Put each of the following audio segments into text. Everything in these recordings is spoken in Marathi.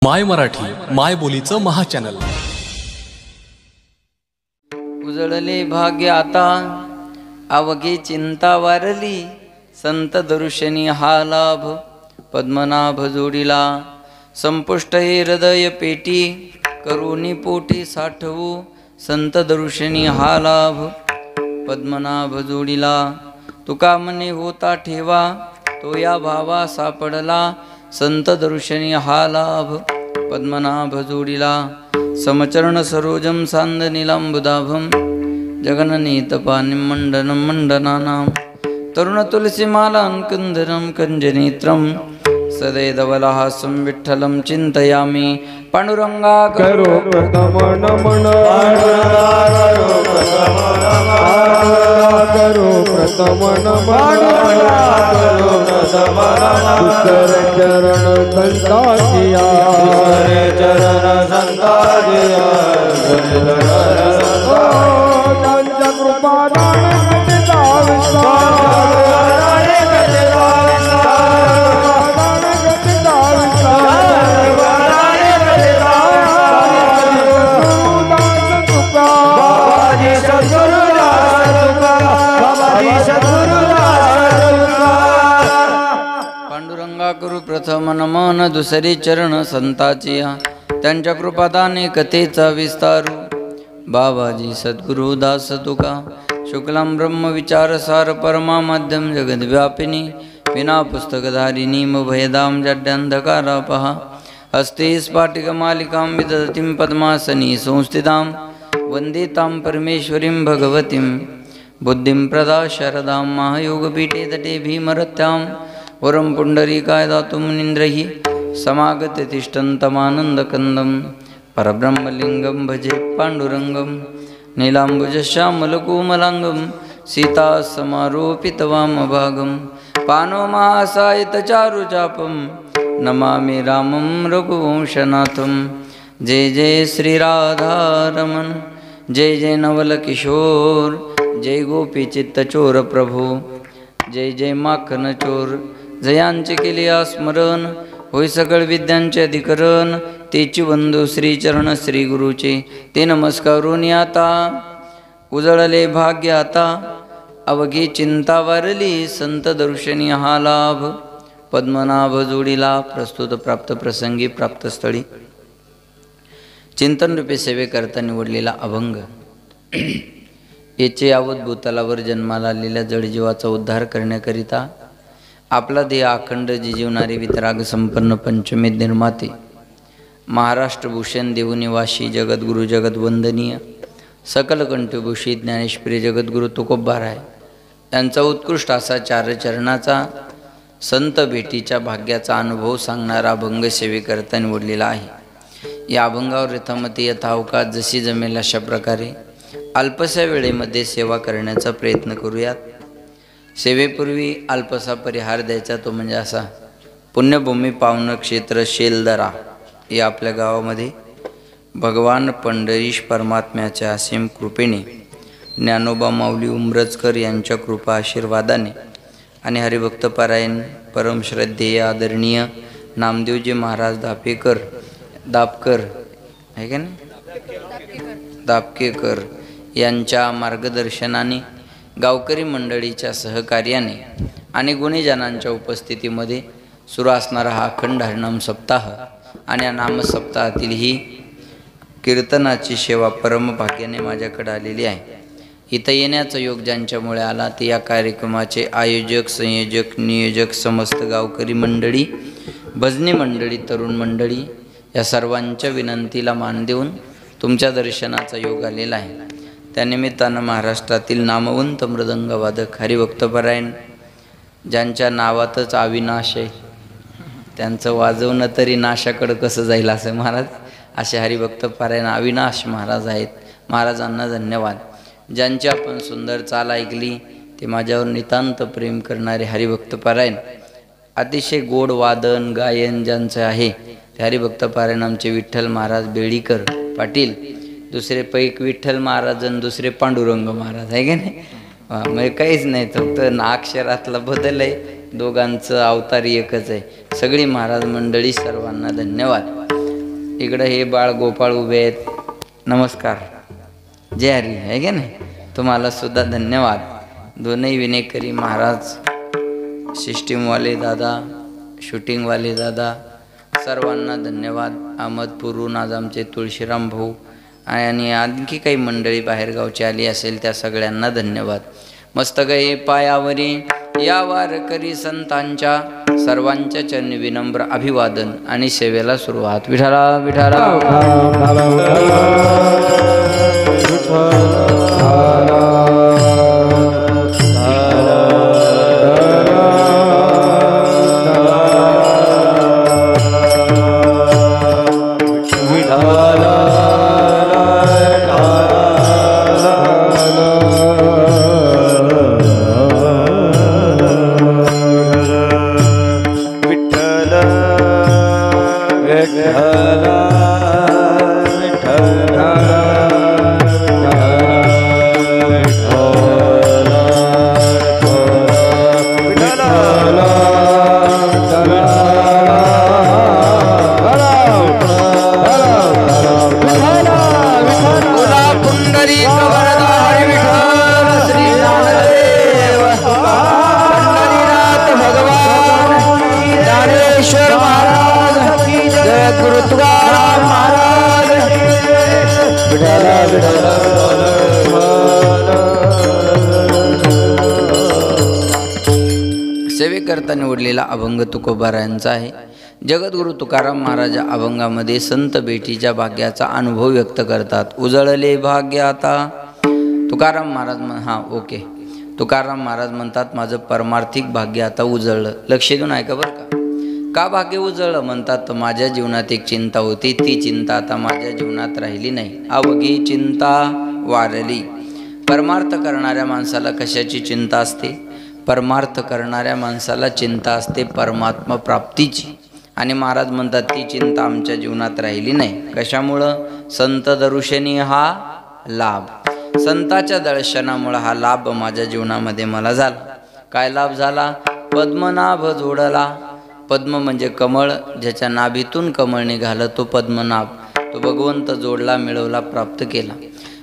माय मराठी माय बोलीचं महाचॅनल. उजळले भाग्य आता अवघी चिंता वारली, संत दर्शनी हा लाभ पद्मनाभ जोडीला. संपुष्ट हे हृदय पेटी करुणी पोटी साठवू, संत दर्शनी हा लाभ पद्मनाभ जोडीला. तुका मने होता ठेवा तो या भावा सापडला, संत दर्शनी हा लाभ पद्मनाभ जोडीला. समचरण सरोजम सांद नीलांबुदाभम जगननीतपानिं मंडनं मंडनानां, तरुण तुलसीमालां कुंदरं कंजनेत्रं सदैधवलहासं विठ्ठलं चिंतयामि. पांडुरंगा करो प्रथम नमन, करो प्रथम नमन, चरण संताजिया, चरण संताजिया. ज्यांच्या कृपादान पांडुरंगा करू प्रथम नमन, दुसरी चरण संताची. त्यांच्या कृपादाने कथेचा विस्तारू, बाबाजी सद्गुरु दास तुका. शुक्लां ब्रह्म विचार सार परमा माध्यम जगद्व्यापिनी, विना पुस्तकधारिणी भयदां जड्यंधकारापहा. हस्ते स्फाटिकमालिकां विदधतीं पद्मासनी संस्थितां, वन्दे तां परमेश्वरीं भगवतीं बुद्धिं प्रदा शरदां. महायोगपीठे तटे भीमरत्यां वरं पुंडरीकाय दातुं मुनीन्द्रैः समागते तिष्ठन्तमानन्दकन्दं. परब्रह्मलिङ्गं भजे पाण्डुरङ्गं, नीलाम्बुजश्यामलकोमलाङ्गं सीतासमारोपितवामभागं. पानोमासायितचारुचापं नमामि रामं रघुवंशनाथं. जय जय श्रीराधारमण, जय जय नवलकिशोर, जय गोपीचित्तचोर प्रभू, जय जय माखनचोर. जयांचे केले स्मरण, होय सकळ विद्यांचे अधिकरण. तेची वंदू श्रीचरण श्री गुरुचे, ते नमस्कारून आता. उजळले भाग्य आता अवघी चिंता वारली, संत दर्शनी हा लाभ पद्मनाभ जोडीला. प्रस्तुत प्राप्त प्रसंगी प्राप्तस्थळी चिंतन रूपे सेवेकरता निवडलेला अभंग. याचे यावत भूतलावर जन्माला आलेल्या जडजीवाचा उद्धार करण्याकरिता आपला देह अखंड जिजीवणारे वितराग संपन्न पंचमेध निर्माते महाराष्ट्र भूषण देवनिवासी जगद्गुरु जगद्वंदनीय सकल कंठभूषित ज्ञानेश्वरी जगद्गुरु तुकोबा राय यांचा उत्कृष्ट असा चारचरणाचा संत भेटीच्या भाग्याचा अनुभव सांगणारा अभंग सेवेकरता निवडलेला आहे. या अभंगावर यथामती यथावकाश जशी जमेल अशा प्रकारे अल्पशा वेळेमध्ये सेवा करण्याचा प्रयत्न करूयात. सेवेपूर्वी अल्पसा परिहार द्यायचा, तो म्हणजे असा. पुण्यभूमी पावन क्षेत्र शेलदरा या आपल्या गावामध्ये भगवान पंढरीश परमात्म्याच्या असीम कृपेने, ज्ञानोबा माऊली उमरजकर यांच्या कृपा आशीर्वादाने आणि हरिभक्तपरायण परमश्रद्धेय आदरणीय नामदेवजी महाराज दापकर आहे का नाही, दापकेकर यांच्या मार्गदर्शनाने, गावकरी मंडळीच्या सहकार्याने आणि गुणीजनांच्या उपस्थितीमध्ये सुरू असणारा हा अखंड हरिनाम सप्ताह आणि या नामसप्ताहातील ही कीर्तनाची सेवा परमभाग्याने माझ्याकडे आलेली आहे. इथं येण्याचा योग ज्यांच्यामुळे आला ते या कार्यक्रमाचे आयोजक, संयोजक, नियोजक, समस्त गावकरी मंडळी, भजनी मंडळी, तरुण मंडळी या सर्वांच्या विनंतीला मान देऊन तुमच्या दर्शनाचा योग आलेला आहे. त्यानिमित्तानं महाराष्ट्रातील नामवंत मृदंगवादक हरिभक्तपरायण ज्यांच्या नावातच अविनाश आहे, त्यांचं वाजवणं तरी नाशाकडं कसं जाईल असं महाराज, असे हरिभक्तपरायण अविनाश महाराज आहेत. महाराजांना धन्यवाद. ज्यांची आपण सुंदर चाल ऐकली ते माझ्यावर नितांत प्रेम करणारे हरिभक्तपरायण, अतिशय गोड वादन गायन ज्यांचं आहे ते हरिभक्तपरायण आमचे विठ्ठल महाराज बेळीकर पाटील. दुसरे पैक विठ्ठल महाराज आणि दुसरे पांडुरंग महाराज आहे की नाही. म्हणजे काहीच नाही, फक्त अक्षरातला बदल आहे, दोघांचं अवतारी एकच आहे. सगळी महाराज मंडळी सर्वांना धन्यवाद. इकडं हे बाळ गोपाळ उभे आहेत. नमस्कार. जय हरी. आहे की नाही. तुम्हाला सुद्धा धन्यवाद. दोनही विनेकरी महाराज, सिस्टीमवाले दादा, शूटिंगवाले दादा, सर्वांना धन्यवाद. अहमदपूरहून आज आमचे तुळशीराम भाऊ आणि आणखी काही मंडळी बाहेरगावची आली असेल त्या सगळ्यांना धन्यवाद. मस्तगई पायावरी या वारकरी संतांच्या सर्वांच्या चरणी विनम्र अभिवादन आणि सेवेला सुरुवात. विठाला विठाला सेवेकरता निवडलेला अभंग तुकोबारायांचा आहे. जगद्गुरु तुकाराम महाराज अभंगामध्ये संत भेटीच्या भाग्याचा अनुभव व्यक्त करतात. उजळले भाग्य आता. तुकाराम महाराज ओके. तुकाराम महाराज म्हणतात माझं परमार्थिक भाग्य आता उजळलं. लक्ष देऊन ऐका बरं का. का भाग्य उजळलं म्हणतात तर माझ्या जीवनात एक चिंता होती, ती चिंता आता माझ्या जीवनात राहिली नाही. अवघी चिंता वारली. परमार्थ करणाऱ्या माणसाला कशाची चिंता असते? परमार्थ करणाऱ्या माणसाला चिंता असते परमात्मा प्राप्तीची. आणि महाराज म्हणतात ती चिंता आमच्या जीवनात राहिली नाही. कशामुळं? संत दर्शनी हा लाभ. संताच्या दर्शनामुळं हा लाभ माझ्या जीवनामध्ये मला झाला. काय लाभ झाला? पद्मनाभ जोडला. पद्म म्हणजे कमळ, ज्याच्या नाभीतून कमळ निघालं तो पद्मनाभ. तो भगवंत जोडला, मिळवला, प्राप्त केला.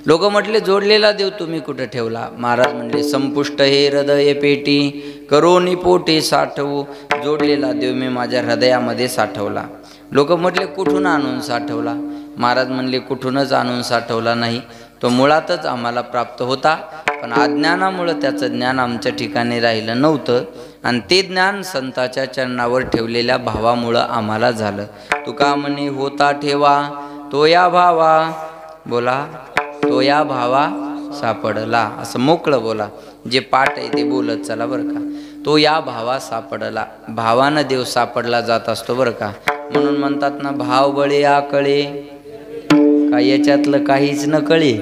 लोक म्हटले जोडलेला देव तुम्ही कुठं ठेवला? महाराज म्हणले संपुष्ट हे हृदय पेटी करोनी पोटी साठवू. जोडलेला देव मी माझ्या हृदयामध्ये साठवला. लोक म्हटले कुठून आणून साठवला? महाराज म्हणले कुठूनच आणून साठवला नाही, तो मुळातच आम्हाला प्राप्त होता. पण अज्ञानामुळं त्याचं ज्ञान आमच्या ठिकाणी राहिलं नव्हतं आणि ते ज्ञान संताच्या चरणावर ठेवलेल्या भावामुळं आम्हाला झालं. तुका म्हणे होता ठेवा तो या भावा. बोला तो या भावा सापडला. असं मोकळं बोला. जे पाठ आहे ते बोलत चला बरं का. तो या भावा सापडला. भावानं देव सापडला जात असतो बरं का. म्हणून म्हणतात ना भाव बळे आकळे. का याच्यातलं काहीच न कळे.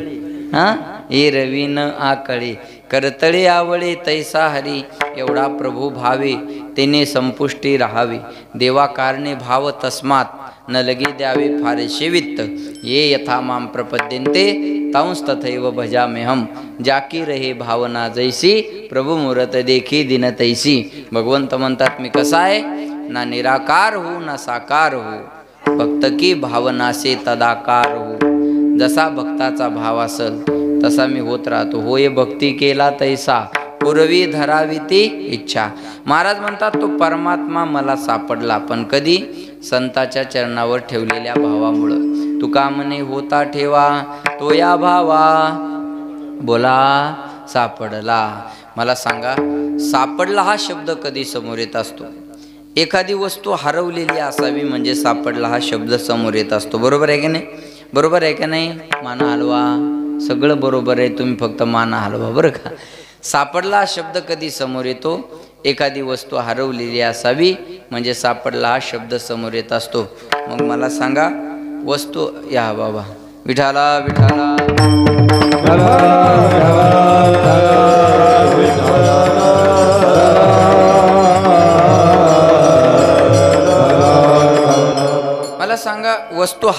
हां ए रवी न आकळे करतळे आवळे तैसा हरी. एवढा प्रभू भावे तेने संपुष्टी राहावे. देवा कारणे भाव तस्मात न लगे द्यावे फारशे वित्त. ये यथा माम प्रपद्यन्ते तांस तथैव भजाम्यहम. जाकी रहे भावना जैसी प्रभू मूरत देखी दिन तैसी. भगवंत म्हणतात मी कसा आहे? ना निराकार हो ना साकार हो, भक्त की भावना से तदाकार हो. जसा भक्ताचा भाव असेल तसा मी होत राहतो. होय भक्ती केला तैसा पूर्वी धरावी ती इच्छा. महाराज म्हणतात तो परमात्मा मला सापडला. पण कधी? संताच्या चरणावर ठेवलेल्या भावामुळं. तुका म्हणे होता ठेवा तो या भावा. बोला सापडला. मला सांगा सापडला हा शब्द कधी समोर येत असतो? एखादी वस्तू हरवलेली असावी म्हणजे सापडला हा शब्द समोर येत असतो. बरोबर आहे की नाही? बरोबर आहे का नाही? माना हलवा. सगळं बरोबर आहे, तुम्ही फक्त माना हलवा बरं का. सापडला शब्द कधी समोर येतो? एखादी वस्तू हरवलेली असावी म्हणजे सापडला हा शब्द समोर येत असतो. मग मला सांगा वस्तू या बाबा विठाला विठाला मला सांगा वस्तू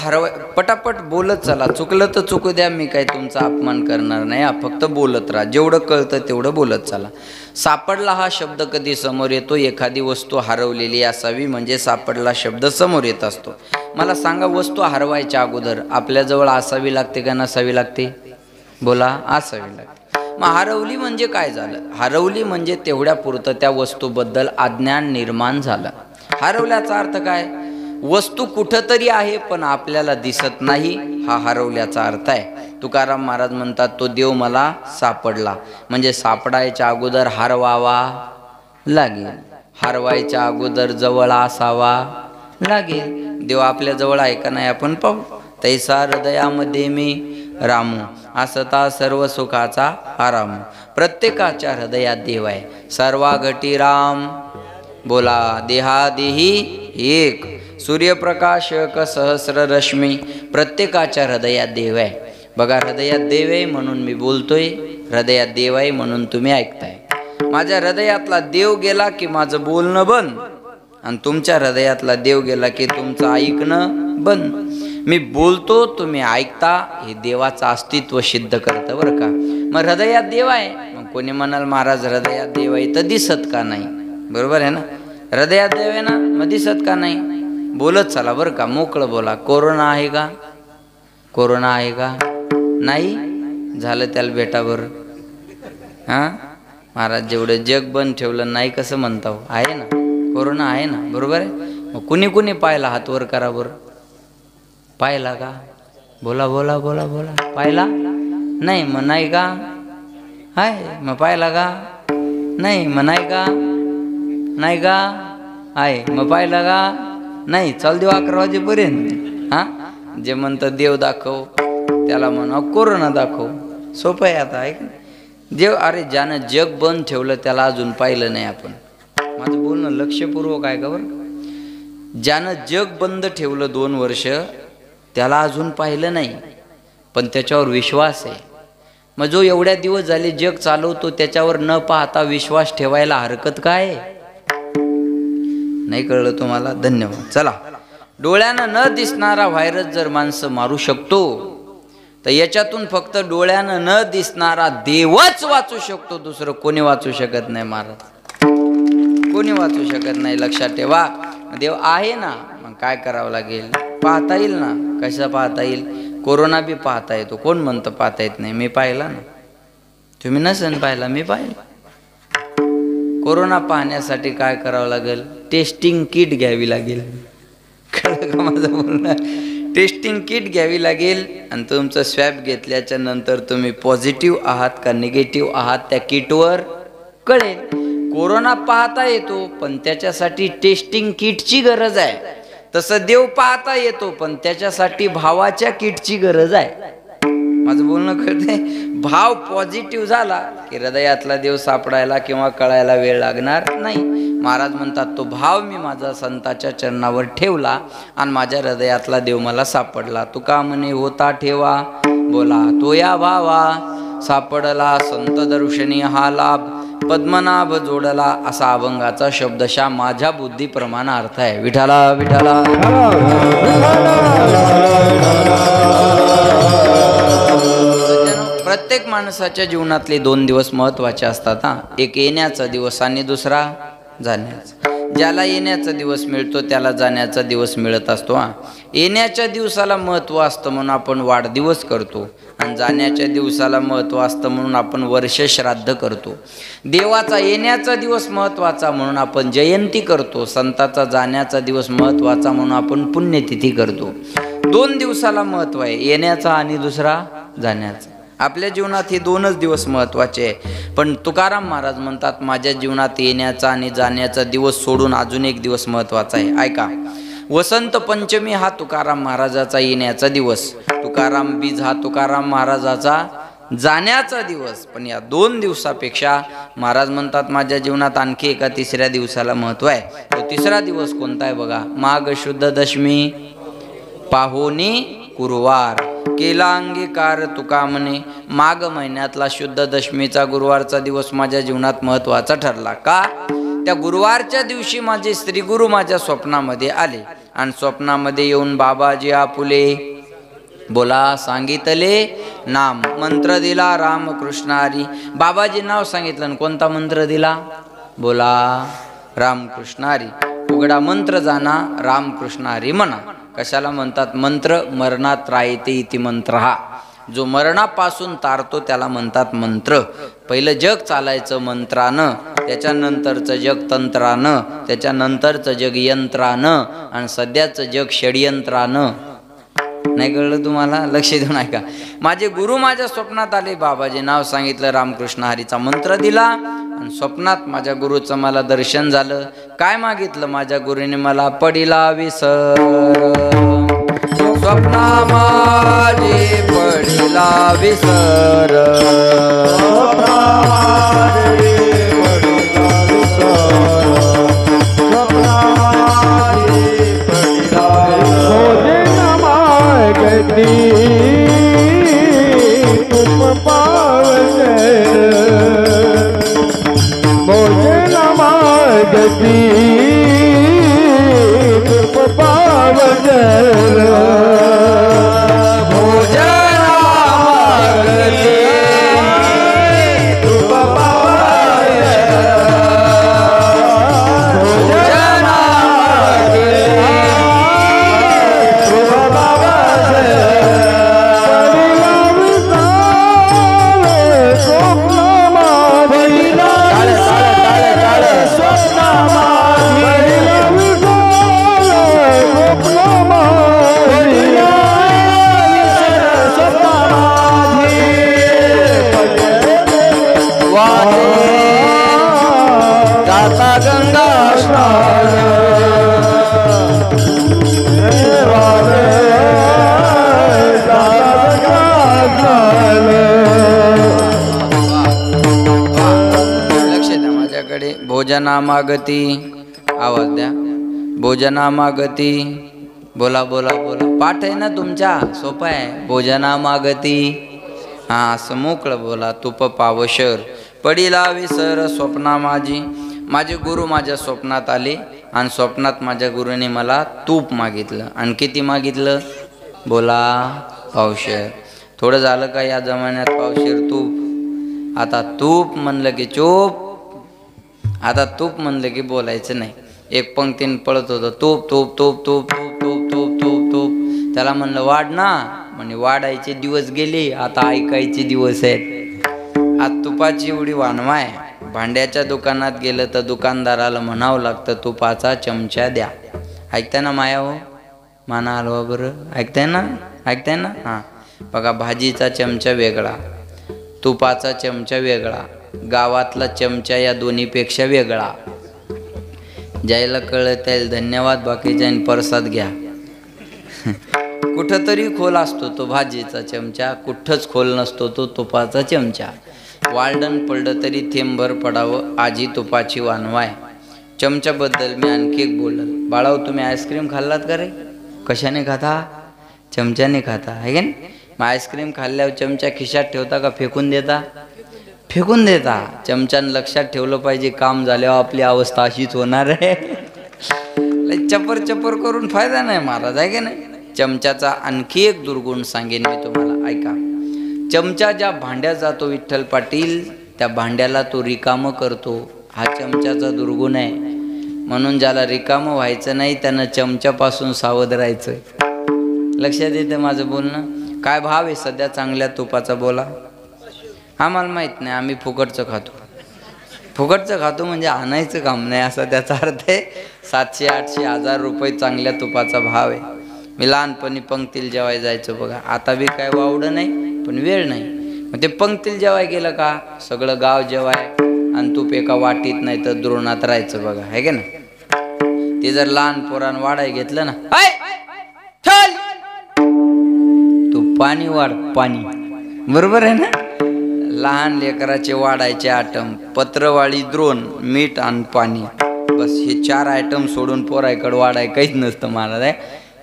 पटापट बोलत चला, चुकलं तर चुकू द्या, मी काय तुमचा अपमान करणार नाही, फक्त बोलत राहा, जेवढं कळतं तेवढं बोलत चला. सापडला हा शब्द कधी समोर येतो? एखादी वस्तू हरवलेली असावी म्हणजे सापडला शब्द समोर येत असतो. मला सांगा, वस्तू हरवायच्या अगोदर आपल्याजवळ असावी लागते का नसावी लागते? बोला, असावी लागते. मग हरवली म्हणजे काय झालं? हरवली म्हणजे तेवढ्या पुरतं त्या वस्तूबद्दल अज्ञान निर्माण झालं. हरवल्याचा अर्थ काय? वस्तू कुठंतरी आहे पण आपल्याला दिसत नाही, हा हरवल्याचा अर्थ आहे. तुकाराम महाराज म्हणतात, तो देव मला सापडला म्हणजे सापडायच्या अगोदर हरवावा लागेल, हरवायच्या अगोदर जवळ असावा लागेल. देव आपल्या जवळ आहे का नाही आपण पाहू. तैसा हृदयामध्ये मी रामू, असता सर्व सुखाचा आराम. प्रत्येकाच्या हृदयात देव आहे. सर्वा घटी राम, बोला देहादेही एक. सूर्यप्रकाशक सहस्र रश्मी, प्रत्येकाच्या हृदयात देव आहे. बघा, हृदयात देव आहे म्हणून मी बोलतोय, हृदयात देव आहे म्हणून तुम्ही ऐकताय. माझ्या हृदयातला देव गेला की माझं बोलणं बंद, आणि तुमच्या हृदयातला देव गेला की तुमचं ऐकणं बंद. मी बोलतो, तुम्ही ऐकता, हे देवाचं अस्तित्व सिद्ध करतं बरं का. मग हृदयात देव आहे. मग कोणी म्हणाल महाराज हृदयात देव आहे तर दिसत का नाही? बरोबर आहे ना, हृदयात देव आहे ना, मग दिसत का नाही? बोलत चला बरं का, मोकळं बोला. कोरोना आहे का? कोरोना आहे का? नाही झालं त्याला भेटा बरं. हां महाराज, जेवढं जग बंद ठेवलं नाही कसं म्हणता? आहे ना, कोरोना आहे ना, बरोबर आहे. मग कुणी कुणी पाहिला? हात वर करा बरं. पाहिला का? बोला बोला बोला बोला. पाहिला नाही? मग नाही का? आहे मग पाहिला का? नाही मग नाही का? नाही का? आहे मग पाहिला का? नाही. चाल देऊ 11 वाजेपर्यंत. हां, जे म्हणतं देव दाखव त्याला म्हणा कोरोना दाखव. सोपं आहे आता, आहे का? देव, अरे ज्यानं जग बंद ठेवलं त्याला अजून पाहिलं नाही आपण. माझं बोलणं लक्षपूर्वक आहे का बरं? ज्यानं जग बंद ठेवलं 2 वर्ष त्याला अजून पाहिलं नाही, पण त्याच्यावर विश्वास आहे. मग जो एवढ्या दिवस झाले जग चालवतो त्याच्यावर न पाहता विश्वास ठेवायला हरकत काय? नाही कळलं तुम्हाला? धन्यवाद. चला, डोळ्यानं न दिसणारा व्हायरस जर माणसं मारू शकतो तर याच्यातून फक्त डोळ्यानं न दिसणारा देवच वाचू शकतो, दुसरं कोणी वाचू शकत नाही महाराज, कोणी वाचू शकत नाही. लक्षात ठेवा, देव आहे ना, मग काय करावं लागेल? पाहता येईल ना. कशा पाहता येईल? कोरोना बी पाहता येतो. कोण म्हणतं पाहता येत नाही? मी पाहिला ना, तुम्ही नसेल पाहिला, मी पाहिला. कोरोना पाहण्यासाठी काय करावं लागेल? टेस्टिंग किट घ्यावी लागेल. कळलं का माझं बोलणं? टेस्टिंग किट घ्यावी लागेल आणि तुमचं स्वॅब घेतल्याच्या नंतर तुम्ही पॉझिटिव्ह आहात का निगेटिव्ह आहात त्या किटवर कळेल. कोरोना पाहता येतो पण त्याच्यासाठी टेस्टिंग किटची गरज आहे. तसं देव पाहता येतो पण त्याच्यासाठी भावाच्या किटची गरज आहे. माझं बोलणं कळतंय? भाव पॉझिटिव्ह झाला की हृदयातला देव सापडायला किंवा कळायला वेळ लागणार नाही. महाराज म्हणतात, तो भाव मी माझा संताच्या चरणावर ठेवला आणि माझ्या हृदयातला देव मला सापडला. तुका म्हणे होता ठेवा, बोला तो या भावा सापडला संत दर्शनी हा लाभ, पद्मनाभ जोडला, असा अभंगाचा शब्दशः माझ्या बुद्धीप्रमाणे अर्थ आहे. विठाला विठाला. प्रत्येक माणसाच्या जीवनातले 2 दिवस महत्त्वाचे असतात. एक येण्याचा दिवस आणि दुसरा जाण्याचा. ज्याला येण्याचा दिवस मिळतो त्याला जाण्याचा दिवस मिळत असतो. येण्याच्या दिवसाला महत्त्व असतं म्हणून आपण वाढदिवस करतो आणि जाण्याच्या दिवसाला महत्त्व असतं म्हणून आपण वर्ष श्राद्ध करतो. देवाचा येण्याचा दिवस महत्त्वाचा म्हणून आपण जयंती करतो. संताचा जाण्याचा दिवस महत्त्वाचा म्हणून आपण पुण्यतिथी करतो. 2 दिवसाला महत्त्व आहे, येण्याचा आणि दुसरा जाण्याचा. आपल्या जीवनात हे 2च दिवस महत्त्वाचे आहे. पण तुकाराम महाराज म्हणतात, माझ्या जीवनात येण्याचा आणि जाण्याचा दिवस सोडून अजून एक दिवस महत्त्वाचा आहे. ऐका, वसंत पंचमी हा तुकाराम महाराजाचा येण्याचा दिवस, तुकाराम बीज हा तुकाराम महाराजाचा जाण्याचा दिवस. पण या 2 दिवसापेक्षा महाराज म्हणतात माझ्या जीवनात आणखी एका 3ऱ्या दिवसाला महत्त्व आहे. तो 3रा दिवस कोणता आहे बघा? माघ शुद्ध दशमी पाहोनी गुरुवार. केला अंगीकार तुका म्हणे, माघ महिन्यातला शुद्ध दशमीचा गुरुवारचा दिवस माझ्या जीवनात महत्त्वाचा ठरला. का? त्या गुरुवारच्या दिवशी माझे श्रीगुरु माझ्या स्वप्नामध्ये आले आणि स्वप्नामध्ये येऊन बाबाजी आपुले बोला सांगितले नाम मंत्र दिला रामकृष्ण हरी. बाबाजी नाव सांगितलं आणि कोणता मंत्र दिला? बोला रामकृष्ण हरी. उघडा मंत्र जाणा रामकृष्ण हरी म्हणा. कशाला म्हणतात मंत्र? मरणात राहते इति मंत्र. हा जो मरणापासून तारतो त्याला म्हणतात मंत्र. पहिलं जग चालायचं मंत्रानं, त्याच्यानंतरचं जग तंत्रानं, त्याच्यानंतरचं जग यंत्रानं आणि सध्याचं जग षडयंत्रानं. नाही कळलं तुम्हाला? लक्ष देऊन ऐका. माझे गुरु माझ्या स्वप्नात आले, बाबाजी नाव सांगितलं, रामकृष्ण हरीचा मंत्र दिला आणि स्वप्नात माझ्या गुरुचं मला दर्शन झालं. काय मागितलं माझ्या गुरुने मला? पडिला विसर. स्वप्ना माझे पडिला विसर. भोजनामागती. आवाज द्या. भोजनामागती. बोला बोला बोला. पाठ आहे ना तुमच्या? सोपा आहे. भोजनामागती. हा असं मोकळं बोला. तुप पावशर. पडिला विसर स्वप्ना माझी. माझे गुरु माझ्या स्वप्नात आले आणि स्वप्नात माझ्या गुरुने मला तूप मागितलं. आणि किती मागितलं? बोला पावशर. थोडं झालं का या जमान्यात पावशर तूप? आता तूप म्हणलं की चूप. आता तूप म्हणलं की बोलायचं नाही. एक पंक्तीने पळत होतं तूप तूप तूप तूप तूप तूप तूप तूप तूप. त्याला म्हणलं वाढ ना, म्हणजे वाढायचे दिवस गेले, आता ऐकायचे दिवस आहेत. आज तुपाची एवढी वानवा आहे. भांड्याच्या दुकानात गेलं तर दुकानदाराला म्हणावं लागतं तुपाचा चमचा द्या. ऐकताय ना माया? हो माना हलवा बरं. ऐकताय ना? ऐकताय ना? हां बघा, भाजीचा चमचा वेगळा, तुपाचा चमचा वेगळा, गावातला चमचा या दोन्हीपेक्षा वेगळा. ज्याला कळलं त्याला धन्यवाद, बाकीच्या परसाद घ्या. कुठंतरी खोल असतो तो भाजीचा चमचा, कुठंच खोल नसतो तो तुपाचा चमचा. वालडन पडलं तरी थेंबभर पडावं, आजी तुपाची वानवाय. चमच्याबद्दल मी आणखी एक बोलल. बाळाव, तुम्ही आईस्क्रीम खाल्लात का रे? कशाने खाता? चमच्याने खाता, आहे का नाही? मग आईस्क्रीम खाल्ल्यावर चमचा खिशात ठेवता का फेकून देता? फेकून देता. चमच्यानं लक्षात ठेवलं पाहिजे, काम झाल्यावर आपली अवस्था अशीच होणार आहे. चपर चपर करून फायदा नाही महाराज, आहे का नाही? चमच्याचा आणखी एक दुर्गुण सांगेन मी तुम्हाला, ऐका. चमचा ज्या भांड्यात जातो विठ्ठल पाटील, त्या भांड्याला तो रिकामं करतो. हा चमच्याचा दुर्गुण आहे. म्हणून ज्याला रिकामं व्हायचं नाही त्यानं चमच्यापासून सावध राहायचं. लक्षात येतं माझं बोलणं? काय भाव आहे सध्या चांगल्या तुपाचा? बोला. आम्हाला माहीत नाही, आम्ही फुकटचं खातो. फुकटचं खातो म्हणजे आणायचं काम नाही असा त्याचा अर्थ आहे. 700, 800, 1000 रुपये चांगल्या तुपाचा भाव आहे. मी लहानपणी पंक्तीला जेवाय जायचो बघा. आता बी काय वावडं नाही, पण वेळ नाही. मग ते पंक्तीला जेवाय गेलं का सगळं गाव जेवाय आणि तूप एका वाटीत नाही तर द्रोणात राहायचं बघा, आहे का ना? ते जर लहान पोरान वाढाय घेतलं ना, तू पाणी वाढ, पाणी. बरोबर आहे ना? लहान लेकराचे वाढायचे आयटम पत्रवाळी, द्रोण, मीठ आणि पाणी. बस हे 4 आयटम सोडून पोरायकडे वाढाय काहीच नसतं महाराज, आहे.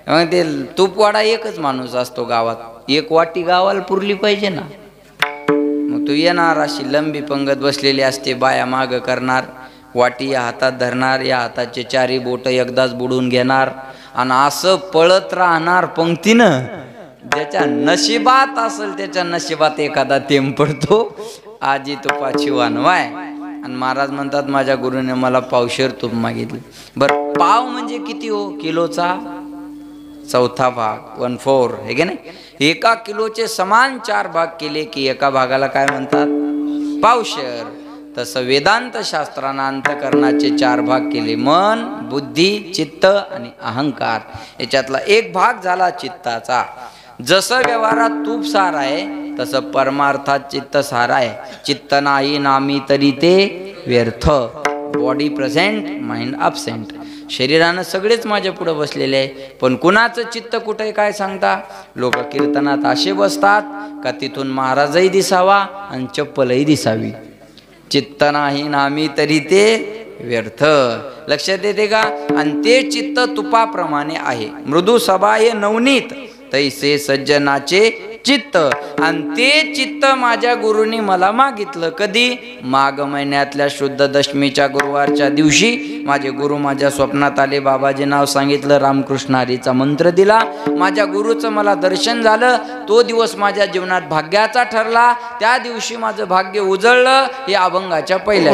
मग ते तूप वाडा एकच माणूस असतो गावात. 1 वाटी गावाला पुरली पाहिजे ना. मग तू येणार, अशी लंबी पंगत बसलेली असते, बाया माग करणार, वाटी या हातात धरणार, या हाताचे 4ही बोटं एकदाच बुडून घेणार आणि असं पळत राहणार पंक्तीनं, ज्याच्या नशिबात असेल त्याच्या नशिबात एखादा थेंब पडतो. आजी तुपाची वानवाय. आणि महाराज म्हणतात माझ्या गुरुने मला पावशेर तूप मागितले. बरं, पाव म्हणजे किती हो? किलोचा चौथा भाग, 1/4 हे की नाही. एका किलोचे समान 4 भाग केले की एका भागाला काय म्हणतात? पावशेर. तसं वेदांत शास्त्रानं अंतकरणाचे 4 भाग केले. मन, बुद्धी, चित्त आणि अहंकार. याच्यातला एक भाग झाला चित्ताचा. जसं व्यवहारात तूप सार आहे तसं परमार्थात चित्त सार आहे. चित्त नाही नामी तरी ते व्यर्थ. Body present, mind absent. शरीरानं सगळेच माझ्या पुढे बसलेले आहे, पण कुणाचं चित्त कुठे काय सांगता? लोक कीर्तनात असे बसतात का तिथून महाराजही दिसावा आणि चप्पलही दिसावी. चित्त नाही नामी तरी ते व्यर्थ. लक्षात येते का? आणि ते चित्त तुपाप्रमाणे आहे. मृदू सबाय नवनीत तैसे सज्जनाचे चित्त. आणि ते चित्त माझ्या गुरुनी मला मागितलं. कधी? माघ महिन्यातल्या शुद्ध दशमीच्या गुरुवारच्या दिवशी माझे गुरु माझ्या स्वप्नात आले. बाबाजी नाव सांगितलं, रामकृष्ण हरीचा मंत्र दिला. माझ्या गुरुचं मला दर्शन झालं. तो दिवस माझ्या जीवनात भाग्याचा ठरला. त्या दिवशी माझं भाग्य उजळलं. हे अभंगाच्या पहिल्या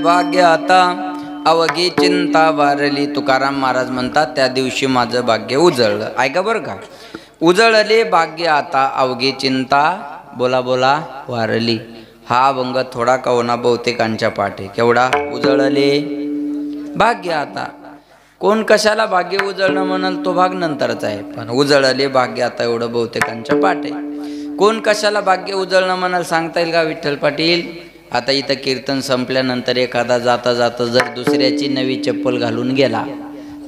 भाग्य आता अवघी चिंता वारली. तुकाराम महाराज म्हणतात त्या दिवशी माझं भाग्य उजळलं. ऐका बरं का, उजळले भाग्य आता अवघी चिंता बोला बोला वारली. हा अभंग थोडा का होना बहुतेकांच्या पाठे. केवढा? उजळले भाग्य आता. कोण कशाला भाग्य उजळणं म्हणाल तो भाग नंतरचा आहे, पण उजळले भाग्य आता एवढं बहुतेकांच्या पाठे. कोण कशाला भाग्य उजळणं म्हणाल सांगता येईल का विठ्ठल पाटील? आता इथं कीर्तन संपल्यानंतर एखादा जाता जाता जर दुसऱ्याची नवी चप्पल घालून गेला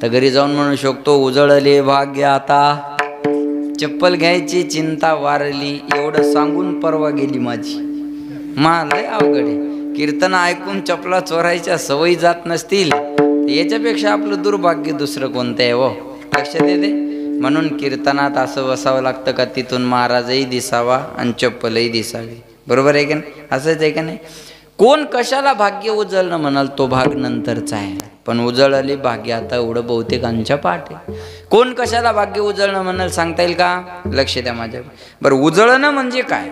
तर घरी जाऊन म्हणू शकतो उजळले भाग्य आता. चप्पल घ्यायची चिंता वारली एवढं सांगून परवा गेली माझी. लय अवघड आहे. कीर्तन ऐकून चपला चोरायच्या सवयी जात नसतील याच्यापेक्षा आपलं दुर्भाग्य दुसरं कोणतं आहे हो. लक्षात येते. म्हणून कीर्तनात असं बसावं लागतं का तिथून महाराजही दिसावा आणि चप्पलही दिसावी. बरोबर आहे का नाही? असंच आहे का नाही? कोण कशाला भाग्य उजळणं म्हणाल तो भाग नंतरचा आहे, पण उजळले भाग्य आता एवढं बहुतेकांच्या पाठ आहे. कोण कशाला भाग्य उजळणं म्हणाल सांगता येईल का? लक्ष द्या माझ्या. बरं, उजळणं म्हणजे काय?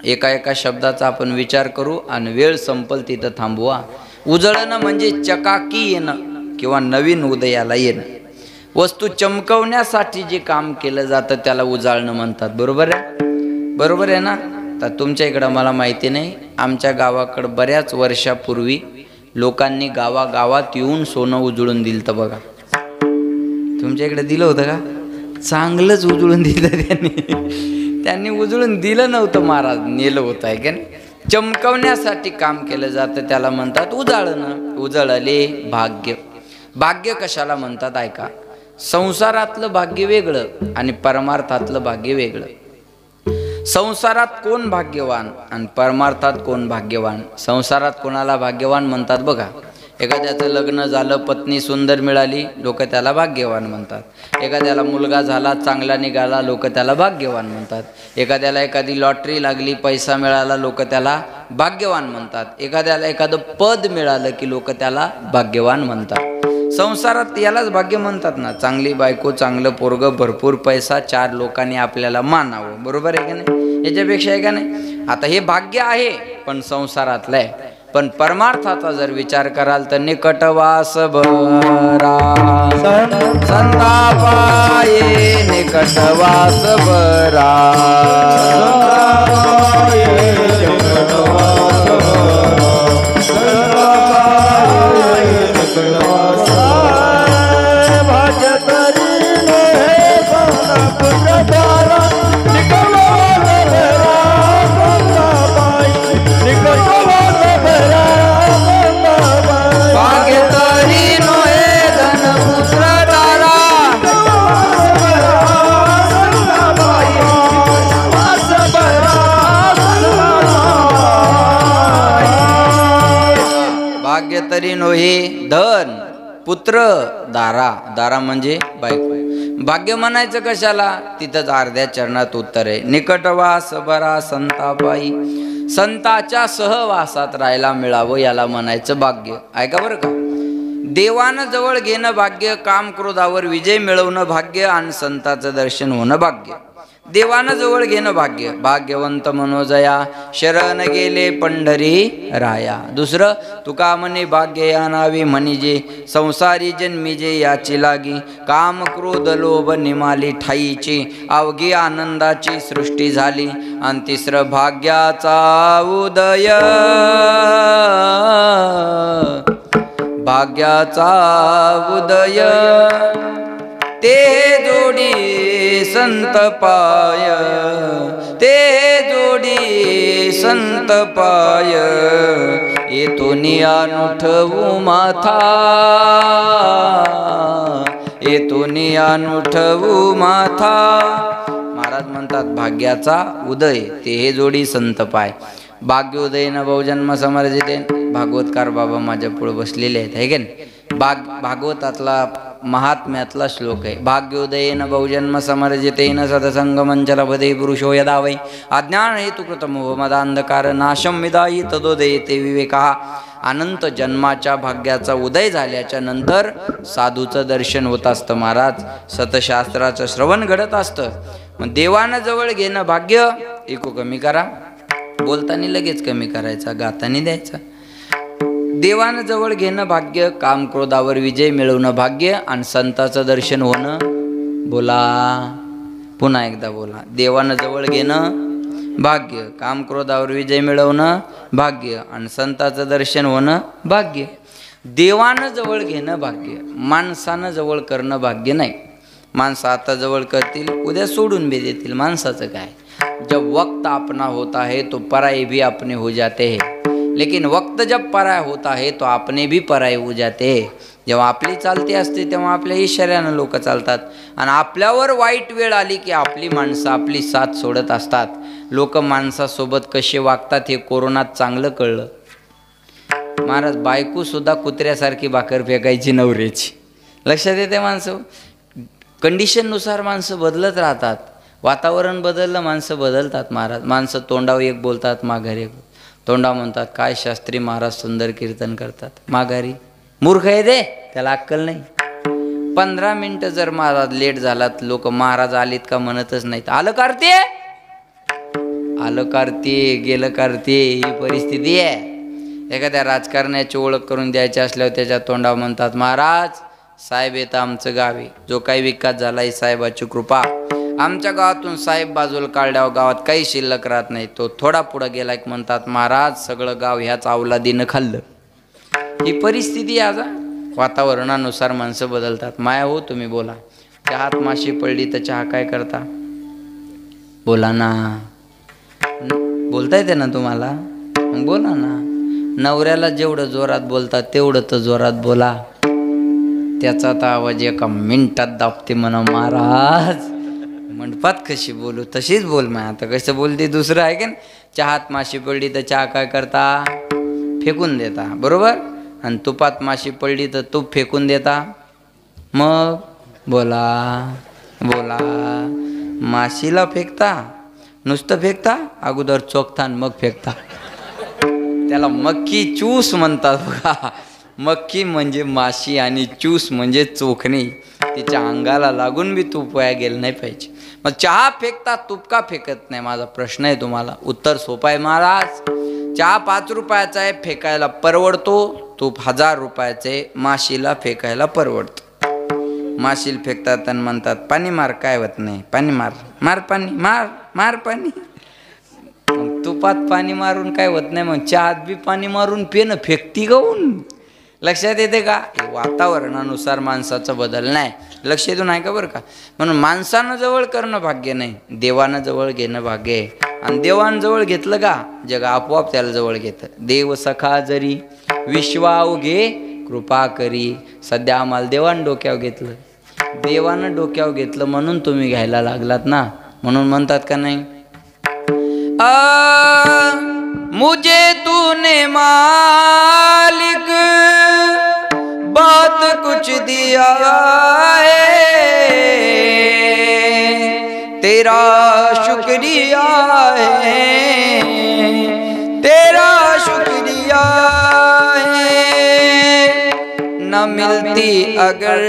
एका एका शब्दाचा आपण विचार करू आणि वेळ संपल तिथं थांबवा. उजळणं म्हणजे चकाकी येणं किंवा नवीन उदयाला येणं. वस्तू चमकवण्यासाठी जे काम केलं जातं त्याला उजाळणं म्हणतात. बरोबर आहे? बरोबर आहे ना? तर तुमच्या इकडं मला माहिती नाही, आमच्या गावाकडं बऱ्याच वर्षापूर्वी लोकांनी गावागावात येऊन सोनं उजळून दिलं तर बघा. तुमच्या इकडे दिलं होतं का? चांगलंच उजळून दिलं त्यांनी उजळून दिलं नव्हतं महाराज, नेलं होतं आहे का नाही. चमकवण्यासाठी काम केलं जातं त्याला म्हणतात उजाळणं. उजळले भाग्य. भाग्य कशाला म्हणतात ऐका. संसारातलं भाग्य वेगळं आणि परमार्थातलं भाग्य वेगळं. संसारात कोण भाग्यवान आणि परमार्थात कोण भाग्यवान. संसारात कोणाला भाग्यवान म्हणतात बघा. एखाद्याचं लग्न झालं, पत्नी सुंदर मिळाली, लोक त्याला भाग्यवान म्हणतात. एखाद्याला मुलगा झाला, चांगला निघाला, लोक त्याला भाग्यवान म्हणतात. एखाद्याला एखादी लॉटरी लागली, पैसा मिळाला, लोक त्याला भाग्यवान म्हणतात. एखाद्याला एखादं पद मिळालं की लोक त्याला भाग्यवान म्हणतात. संसारात यालाच भाग्य म्हणतात ना. चांगली बायको, चांगलं पोरगं, भरपूर पैसा, 4 लोकांनी आपल्याला मानावं. बरोबर आहे का नाही? याच्यापेक्षा आहे का नाही. आता हे भाग्य आहे पण संसारातलं आहे. पण परमार्थाचा जर विचार कराल तर निकटवास बरा संतापाये, निकटवास बरा तरी नोहे धन पुत्र दारा. दारा म्हणजे बायको. भाग्य म्हणायचं कशाला? तिथंच अर्ध्या चरणात उत्तर आहे. निकटवास बरा संतापाई. संताच्या सहवासात राहायला मिळावं याला म्हणायचं भाग्य. ऐका बरं का. देवानं जवळ घेणं भाग्य, काम क्रोधावर विजय मिळवणं भाग्य आणि संताचं दर्शन होणं भाग्य. देवानं जवळ घेणं भाग्य. भाग्यवंत मनोजया शरण गेले पंढरी राया. दुसरं तुका म्हणे भाग्य या नावी म्हणजे संसारी जन्मी जे याची लागी. काम क्रोध लोभ निमाली ठाईची अवघी आनंदाची सृष्टी झाली. आणि तिसरं भाग्याचा उदय. भाग्याचा उदय ते जोडी संत पाय. ते जोडी संत पाय. येतो नियानुठवू माथा. येतो नियानुठवू माथा. महाराज म्हणतात भाग्याचा उदय ते हे जोडी संत पाय. भाग्योदयन बहुजन्म समर्जिते. भागवतकार बाबा माझ्या पुढे बसलेले आहेत है की नाही. भागवतातला महात्म्यातला श्लोक आहे. भाग्योदयेन बहुजन्म समर्जितेन सदसंगमंचलपदे पुरुषो यदा वै अज्ञान हेतुकृतमो मदांधकार नाशम विदायी तदोदयते विवेका. अनंत जन्माच्या भाग्याचा उदय झाल्याच्या नंतर साधूचं दर्शन होत असतं महाराज. सतशास्त्राचं श्रवण घडत असतं. मग देवानं जवळ घेणं भाग्य. ऐकू कमी करा. बोलताना लगेच कमी करायचा, गातानी द्यायचा. देवानं जवळ घेणं भाग्य, काम क्रोधावर विजय मिळवणं भाग्य आणि संताचं दर्शन होणं. बोला पुन्हा एकदा बोला. देवानं जवळ घेणं भाग्य, काम क्रोधावर विजय मिळवणं भाग्य आणि संताचं दर्शन होणं भाग्य. देवानं जवळ घेणं भाग्य, माणसानं जवळ करणं भाग्य नाही. माणसं आता जवळ करतील, उद्या सोडून भी देतील. माणसाचं काय. जब वक्त अपना होता है तो पराये भी अपने हो जाते हैं. लेकिन वक्त जब पराया होता है तो अपने भी पराये हो जाते हैं. जेव्हा आपली चालती असते तेव्हा आपल्या इशाऱ्यानं लोक चालतात. आणि आपल्यावर वाईट वेळ आली की आपली माणसं आपली साथ सोडत असतात. लोक माणसासोबत कसे वागतात हे कोरोनात चांगलं कळलं. महाराज बायको सुद्धा कुत्र्यासारखी भाकर फेकायची नवऱ्याची. लक्षात येते माणसं. कंडिशननुसार माणसं बदलत राहतात. वातावरण बदललं माणसं बदलतात महाराज. माणसं तोंडावर एक बोलतात, माघारी एक. तोंडा म्हणतात काय शास्त्री महाराज सुंदर कीर्तन करतात. माघारी मूर्ख आहे दे, त्याला अक्कल नाही. 15 मिनिटं जर महाराज लेट झालात लोक महाराज आलेत का म्हणतच नाहीत. आलं करते, आलं करते, गेलं करते, ही परिस्थिती आहे. एखाद्या राजकारण्याची ओळख करून द्यायची असल्यावर त्याच्या तोंडावर म्हणतात महाराज साहेब येतं आमचं गावी. जो काही विकास झाला ही साहेबाची कृपा. आमच्या गावातून साहेब बाजूला काढल्यावर गावात काही शिल्लक राहत नाही. तो थोडा पुढं गेला की म्हणतात महाराज सगळं गाव ह्याच अवलादीनं खाल्लं. ही परिस्थिती आज वातावरणानुसार माणसं बदलतात. माया हो तुम्ही बोला. चहात माशी पडली तर चहा काय करता? बोला ना. बोलता येते ना तुम्हाला? मग बोला ना. नवऱ्याला जेवढं जोरात बोलतात तेवढं तर जोरात बोला. त्याचा तर आवाज एका मिनिटात दाबते म्हणा महाराज. मंडपात कशी बोलू तशीच बोल. माय आता कसं बोलते दुसरं आहे का? चहात माशी पडली तर चहा काय करता? फेकून देता, बरोबर. आणि तुपात माशी पडली तर तूप फेकून देता. मग बोला बोला. माशीला फेकता, नुसतं फेकता, अगोदर चोखता आणि मग फेकता. त्याला मक्खी चूस म्हणतात बघा. मक्खी म्हणजे माशी आणि चूस म्हणजे चोखणे. तिच्या अंगाला लागून बी तूप वाया गेलं नाही पाहिजे. मग चहा फेकता, तूप का फेकत नाही? माझा प्रश्न आहे तुम्हाला. उत्तर सोपं आहे महाराज. चहा 5 रुपयाचा आहे, फेकायला परवडतो. तूप 1000 रुपयाचे आहे, माशीला फेकायला परवडतं. माशीला फेकतात आणि म्हणतात पाणी मार. काय होत नाही, पाणी मार. मार पाणी, मार मार पाणी. मग तुपात पाणी मारून काय होत नाही, मग चहात बी पाणी मारून पेन फेकती गाऊन. लक्षात येते का? वातावरणानुसार माणसाचा बदल नाही. लक्ष येतो नाही का बरं का? म्हणून माणसानं जवळ करणं भाग्य नाही, देवानं जवळ घेणं भाग्य आहे. आणि देवानं जवळ घेतलं का जग आपोआप त्याला जवळ घेतं. देव सखा जरी विश्वावघे कृपा करी. सध्या आम्हाला देवानं डोक्यावर घेतलं. देवानं डोक्यावर घेतलं म्हणून तुम्ही घ्यायला लागलात ना. म्हणून म्हणतात का नाही, मुझे तूने मालिक बात कुछ दिया है, तेरा शुक्रिया है, तेरा शुक्रिया है. न मिलती अगर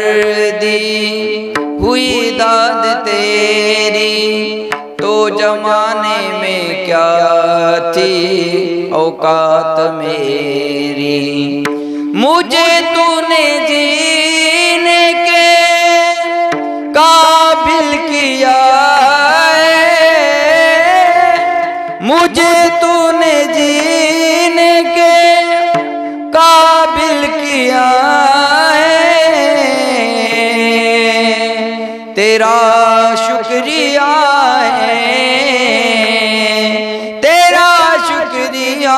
दी हुई दाद तेरी, तो जमाने में क्या थी औकात मेरी. मुझे तूने जीने के काबिल किया है, मुझे तूने जीने के काबिल किया है, तेरा शुक्रिया है, तेरा शुक्रिया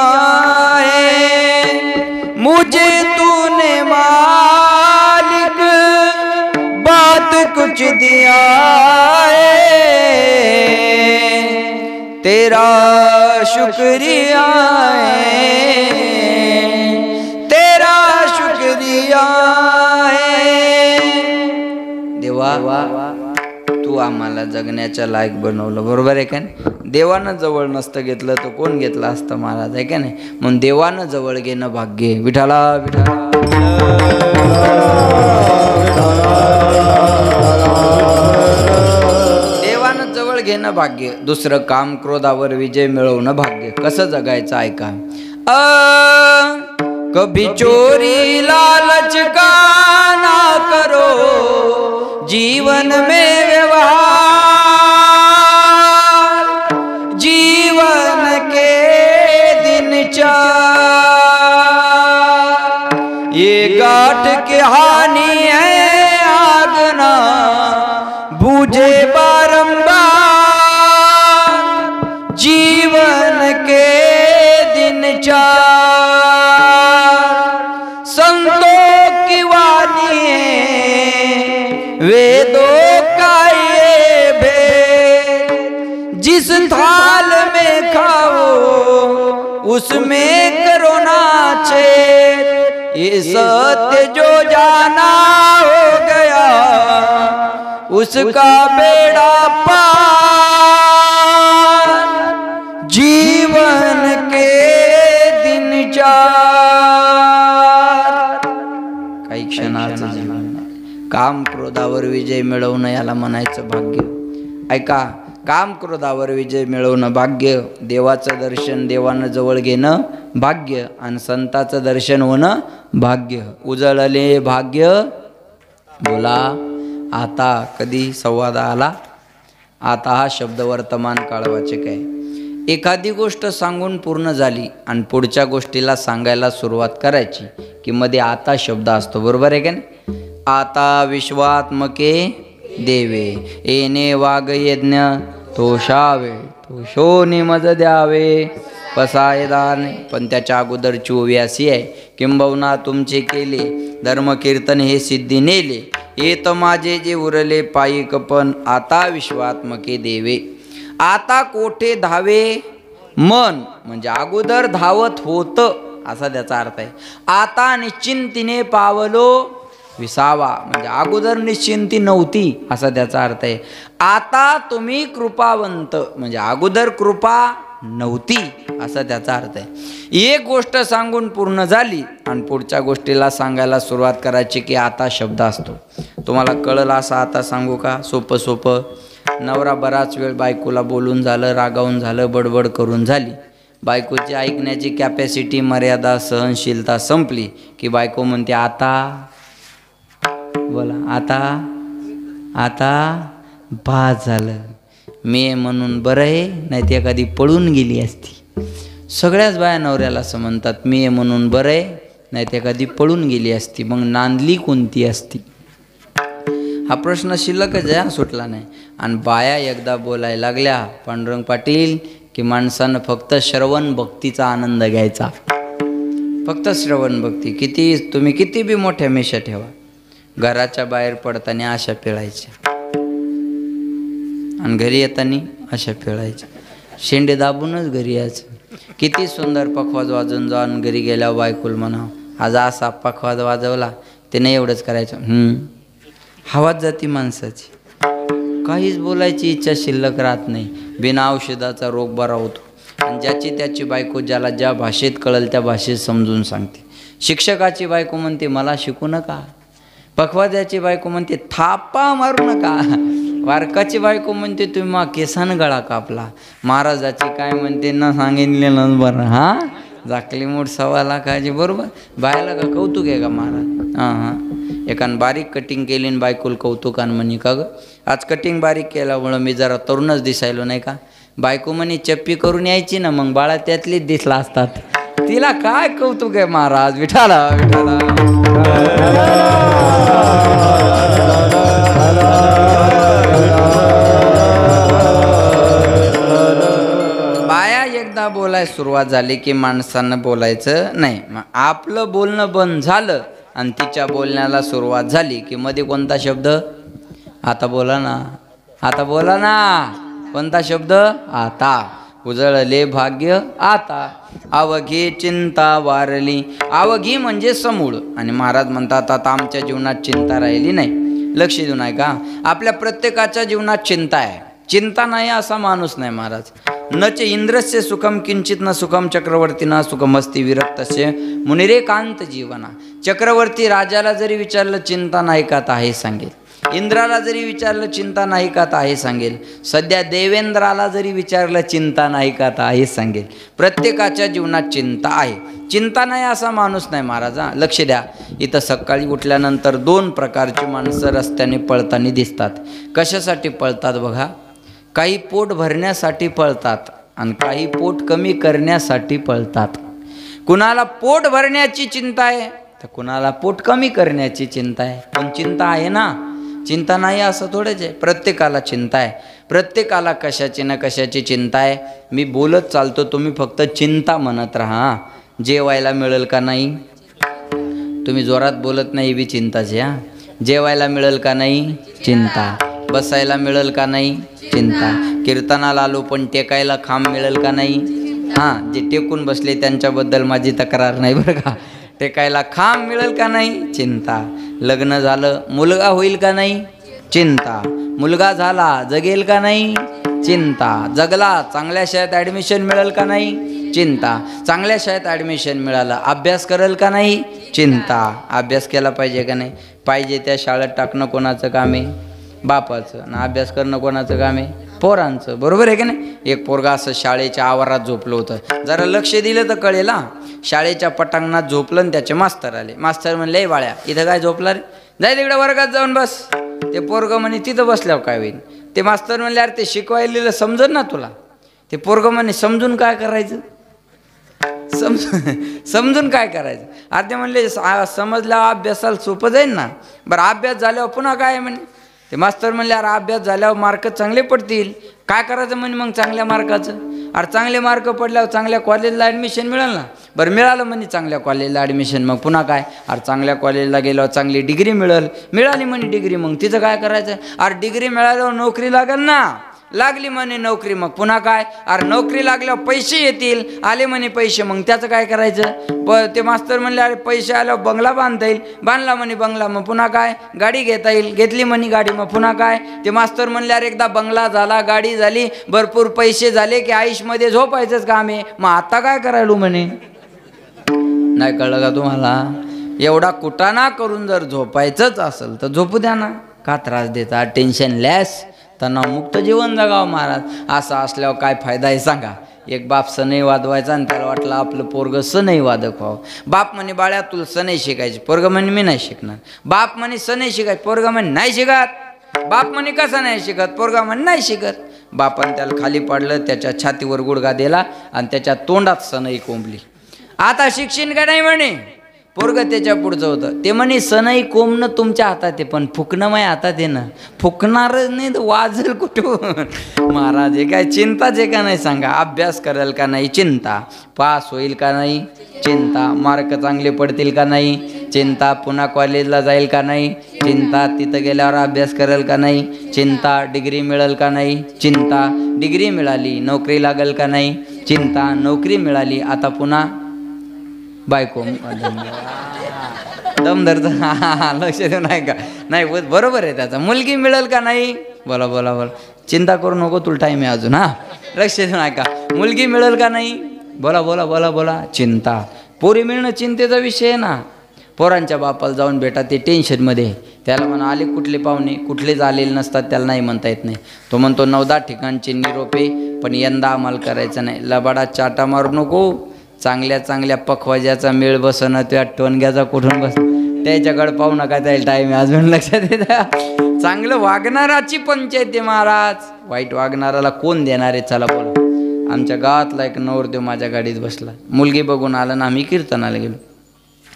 है. मुझे तूने मालिक बात कुछ दिया है, तेरा शुक्रिया है, तेरा शुक्रिया है. देवा तू आम्हाला जगण्याच्या लायक बनवलं, बरोबर आहे का नाही? देवानं जवळ नसतं घेतलं तर कोण घेतलं असतं महाराज, आहे का नाही? म्हणून देवानं जवळ घेणं भाग्य. विठाला विठाला. देवानं जवळ घेणं भाग्य. दुसरं काम क्रोधावर विजय मिळवणं भाग्य. कसं जगायचं ऐका. कभी चोरी लालच का ना करो जीवन में व्यवहार, जीवन के दिन चार, ये गाठ के हानि है आग ना बूझे बारंबार, जीवन के दिन चार. संतों की वाणी है वेदों का ये भेद, जिस थाल में खाओ उसमें करो ना छेद. ये सत्य जो जाना हो गया उसका बेड़ा पार, जीवन के दिन चार. काही क्षणाचं जीवन. काम क्रोधावर विजय मिळवणं याला म्हणायचं भाग्य. ऐका, काम क्रोधावर विजय मिळवणं भाग्य, देवाचं दर्शन देवानं जवळ घेणं भाग्य, आणि संताचं दर्शन होणं भाग्य. उजळले भाग्य बोला आता. कधी संवाद आला? आता हा शब्द वर्तमान काळवाचक आहे. एखादी गोष्ट सांगून पूर्ण झाली आणि पुढच्या गोष्टीला सांगायला सुरुवात करायची की मध्ये आता शब्द असतो, बरोबर आहे का नाही? आता विश्वात्मके देवे येणे वाग यज्ञ तोषावे तोषोनी मज द्यावे पसायदाने. पण त्याच्या अगोदर 24 आहे, किंबहुना तुमचे केले धर्मकीर्तन हे सिद्धी नेले, येत माझे जे उरले पायिक पण आता विश्वात्मके देवे. आता कोठे धावे मन म्हणजे अगोदर धावत होतं असा त्याचा अर्थ आहे. आता निश्चिंतीने पावलो विसावा म्हणजे अगोदर निश्चिंती नव्हती असा त्याचा अर्थ आहे. आता तुम्ही कृपावंत म्हणजे अगोदर कृपा नव्हती असा त्याचा अर्थ आहे. एक गोष्ट सांगून पूर्ण झाली आणि पुढच्या गोष्टीला सांगायला सुरुवात करायची की आता शब्द असतो. तुम्हाला कळलं असं आता सांगू का? सोपं सोपं. नवरा बराच वेळ बायकोला बोलून झालं, रागावून झालं, बडबड करून झाली, बायकोची ऐकण्याची कॅपॅसिटी मर्यादा सहनशीलता संपली की बायको म्हणते आता बोला, आता आता बास झालं, मी म्हणून बरं आहे, नाही ती एखादी पळून गेली असती. सगळ्याच बाया नवऱ्याला असं म्हणतात, मी आहे म्हणून बरं आहे, नाही ती एखादी पळून गेली असती, मग नांदली कोणती असती? हा प्रश्न शिल्लकच आहे, सुटला नाही. आणि बाया एकदा बोलायला लागल्या पांडुरंग पाटील की माणसानं फक्त श्रवण भक्तीचा आनंद घ्यायचा, फक्त श्रवण भक्ती. तुम्ही किती बी मोठ्या मेषा ठेवा, घराच्या बाहेर पडताना अशा पिळायच्या आणि घरी येताना अशा पिळायच्या, शेंडे दाबूनच घरी यायचं. किती सुंदर पखवाज वाजवून जाऊन घरी गेल्यावर बायकोल म्हणावं आज असा पखवाज वाजवला, ते नाही एवढंच करायचं. हवाच जाती माणसाची, काहीच बोलायची इच्छा शिल्लक राहत नाही. बिना औषधाचा रोग बरा होतो. आणि ज्याची त्याची बायको ज्याला ज्या भाषेत कळल त्या भाषेत समजून सांगते. शिक्षकाची बायको म्हणते मला शिकू नका, पखवाजाची बायको म्हणते थापा मारू नका, वारकाची बायको म्हणते तुम्ही मा केसान गळा कापला, महाराजाची काय म्हणते न सांगितलेलं बरं, हां झाकली मूठ 1.25 लाखाची, बरोबर. बायला का कौतुक आहे का महाराज? हां एकान बारीक कटिंग केली आणि बायकोल कौतुकान म्हणे का गं आज कटिंग बारीक केल्यामुळं मी जरा तरुणच दिसायलो नाही का? बायको म्हणे चप्पी करून यायची ना, मग बाळा त्यातलीच दिसला असतात. तिला काय कौतुक आहे महाराज? विठाला विठाला. बाया एकदा बोलायला सुरुवात झाली की माणसानं बोलायचं नाही. मग आपलं बोलणं बंद झालं आणि तिच्या बोलण्याला सुरुवात झाली की मध्ये कोणता शब्द? आता बोला ना, आता बोला ना. कोणता शब्द? आता. उजळले भाग्य आता, अवघी चिंता वारली. अवघी म्हणजे समूळ. आणि महाराज म्हणतात आता आमच्या जीवनात चिंता राहिली नाही. लक्ष देऊ नये का? आपल्या प्रत्येकाच्या जीवनात चिंता आहे. चिंता नाही असा माणूस नाही महाराज. नच इंद्रस्य सुखम किंचित न सुखम चक्रवर्ती ना सुखमस्ती विरक्तस्य मुनिरेकांत जीवना. चक्रवर्ती राजाला जरी विचारलं चिंता नाही का तर हे सांगेल. इंद्राला जरी विचारलं चिंता नाही का तर हे सांगेल. सध्या देवेंद्राला जरी विचारलं चिंता नाही का तर हे सांगेल. प्रत्येकाच्या जीवनात चिंता आहे. चिंता नाही असा माणूस नाही महाराजा. लक्ष द्या, इथं सकाळी उठल्यानंतर 2 प्रकारची माणसं रस्त्याने पळताना दिसतात. कशासाठी पळतात बघा? काही पोट भरण्यासाठी पळतात आणि काही पोट कमी करण्यासाठी पळतात. कुणाला पोट भरण्याची चिंता आहे तर कुणाला पोट कमी करण्याची चिंता आहे. पण चिंता आहे ना, चिंता नाही असं थोडेच आहे. प्रत्येकाला चिंता आहे. प्रत्येकाला कशाची ना कशाची चिंता आहे. मी बोलत चालतो, तुम्ही फक्त चिंता म्हणत राहा. जेवायला मिळेल का नाही? तुम्ही जोरात बोलत नाही बी चिंताची. हां, जेवायला मिळेल का नाही? चिंता. बसायला मिळेल का नाही? चिंता. कीर्तनाला आलो पण टेकायला खांब मिळेल का नाही? हां, जे टेकून बसले त्यांच्याबद्दल माझी तक्रार नाही बरं का. टेकायला खांब मिळेल का नाही? चिंता. लग्न झालं, मुलगा होईल का नाही? चिंता. मुलगा झाला, जगेल का नाही? चिंता. जगला, चांगल्या शाळेत ॲडमिशन मिळेल का नाही? चिंता. चांगल्या शाळेत ॲडमिशन मिळालं, अभ्यास करेल का नाही? चिंता. अभ्यास केला पाहिजे का नाही? पाहिजे. त्या शाळेत टाकणं कोणाचं काम आहे? बापाचं. आणि अभ्यास करणं कोणाचं काम आहे? पोरांचं. बरोबर आहे का नाही? एक पोरगा असं शाळेच्या आवारात झोपलं होतं. जरा लक्ष दिलं तर कळेल. शाळेच्या पटांगणात झोपलं आणि त्याचे मास्तर आले. मास्तर म्हणले ए बाळ्या इथं काय झोपला रे? जाय तिकडे वर्गात जाऊन बस. ते पोरगं म्हणे तिथं बसल्यावर काय होईल? ते मास्तर म्हणले अरे ते शिकवायला समजत ना तुला? ते पोरगं म्हणे समजून काय करायचं, समजून काय करायचं. अर्धे म्हणले समजल्यावर अभ्यासाला सोपं जाईल ना. बरं अभ्यास झाल्यावर पुन्हा काय म्हणे. ते मास्तर म्हणले अरे अभ्यास झाल्यावर मार्क चांगले पडतील, काय करायचं म्हणे मग चांगल्या मार्काचं. अरे चांगले मार्क पडल्यावर चांगल्या कॉलेजला ॲडमिशन मिळेल ना. बरं मिळालं म्हणे चांगल्या कॉलेजला ॲडमिशन, मग पुन्हा काय. अरे चांगल्या कॉलेजला गेल्यावर चांगली डिग्री मिळाली म्हणे डिग्री, मग तिचं काय करायचं. अरे डिग्री मिळाल्यावर नोकरी लागेल ना. लागली म्हणे नोकरी, मग पुन्हा काय. अरे नोकरी लागल्यावर पैसे येतील, आले म्हणे पैसे, मग त्याचं काय करायचं. ते मास्तर म्हणले अरे पैसे आल्यावर बंगला बांधता येईल, बांधला म्हणे बंगला, मग पुन्हा काय. गाडी घेता येईल, घेतली म्हणे गाडी, मग पुन्हा काय. ते मास्तर म्हणले अरे एकदा बंगला झाला, गाडी झाली, भरपूर पैसे झाले की आयुषमध्ये झोपायचंच काम आहे, मग आता काय करायलो म्हणे. नाही कळलं का तुम्हाला. एवढा कुटाणा करून जर झोपायचंच असेल तर झोपू द्या ना, का त्रास देता. टेन्शन लेस, तणावमुक्त जीवन जगावं महाराज. असं असल्यावर काय फायदा आहे सांगा. एक बाप सनई वाजवायचा आणि त्याला वाटलं आपलं पोरगं सनई वादक व्हावं. बाप म्हणे बाळ्या तुला सनई शिकायची, पोरगं म्हणे मी नाही शिकणार. बाप म्हणे सनई शिकायची, पोरगं म्हणे नाही शिकत. बाप म्हणे कसं नाही शिकत, पोरगा म्हणे नाही शिकत. बापाने त्याला खाली पाडलं, त्याच्या छातीवर गुडघा दिला आणि त्याच्या तोंडात सनई कोंबली. आता शिक्षण का नाही म्हणे. पोरगं त्याच्या पुढचं होतं. ते म्हणे सनई कोंबणं तुमच्या हातात आहे, पण फुकणं माझ्या हातात आहे ना. फुकणारच नाही तर वाजेल कुठून. महाराज हे काय चिंताच आहे का नाही सांगा. अभ्यास करेल का नाही चिंता, पास होईल का नाही चिंता, मार्क चांगले पडतील का नाही चिंता, पुन्हा कॉलेजला जाईल का नाही चिंता, तिथं गेल्यावर अभ्यास करेल का नाही चिंता, डिग्री मिळेल का नाही चिंता, डिग्री मिळाली नोकरी लागेल का नाही चिंता, नोकरी मिळाली आता पुन्हा बायको दम धरत. लक्ष देऊ नाही का. नाही बरोबर आहे त्याचा. मुलगी मिळेल का नाही, बोला बोला बोला. चिंता करू नको, तुला टाईम आहे अजून. लक्ष देऊ नाही का. मुलगी मिळेल का नाही, बोला बोला बोला बोला. चिंता. पोरी मिळणं चिंतेचा विषय आहे ना. पोरांच्या बापाला जाऊन भेटा, ते टेन्शनमध्ये. त्याला म्हणा आले कुठले पाहुणे, कुठलेच आलेले नसतात, त्याला नाही म्हणता येत नाही. तो म्हणतो 9-10 ठिकाणचे निरोपे, पण यंदा अमल करायचं नाही. लबाडा चाटा मारू नको. चांगल्या चांगल्या पखवाज्याचा मेळ बसणं, त्या टोनग्याचा कुठून बस, त्याच्याकडे पाहू नका, त्याला टाईम आहे अजून. लक्षात येतं. चांगलं वागणाराची पंचायत आहे महाराज. वाईट वागणाराला कोण देणार आहे. चला बोला. आमच्या गावातला एक नवरदेव माझ्या गाडीत बसला, मुलगी बघून आला ना. आम्ही कीर्तनाला गेलो.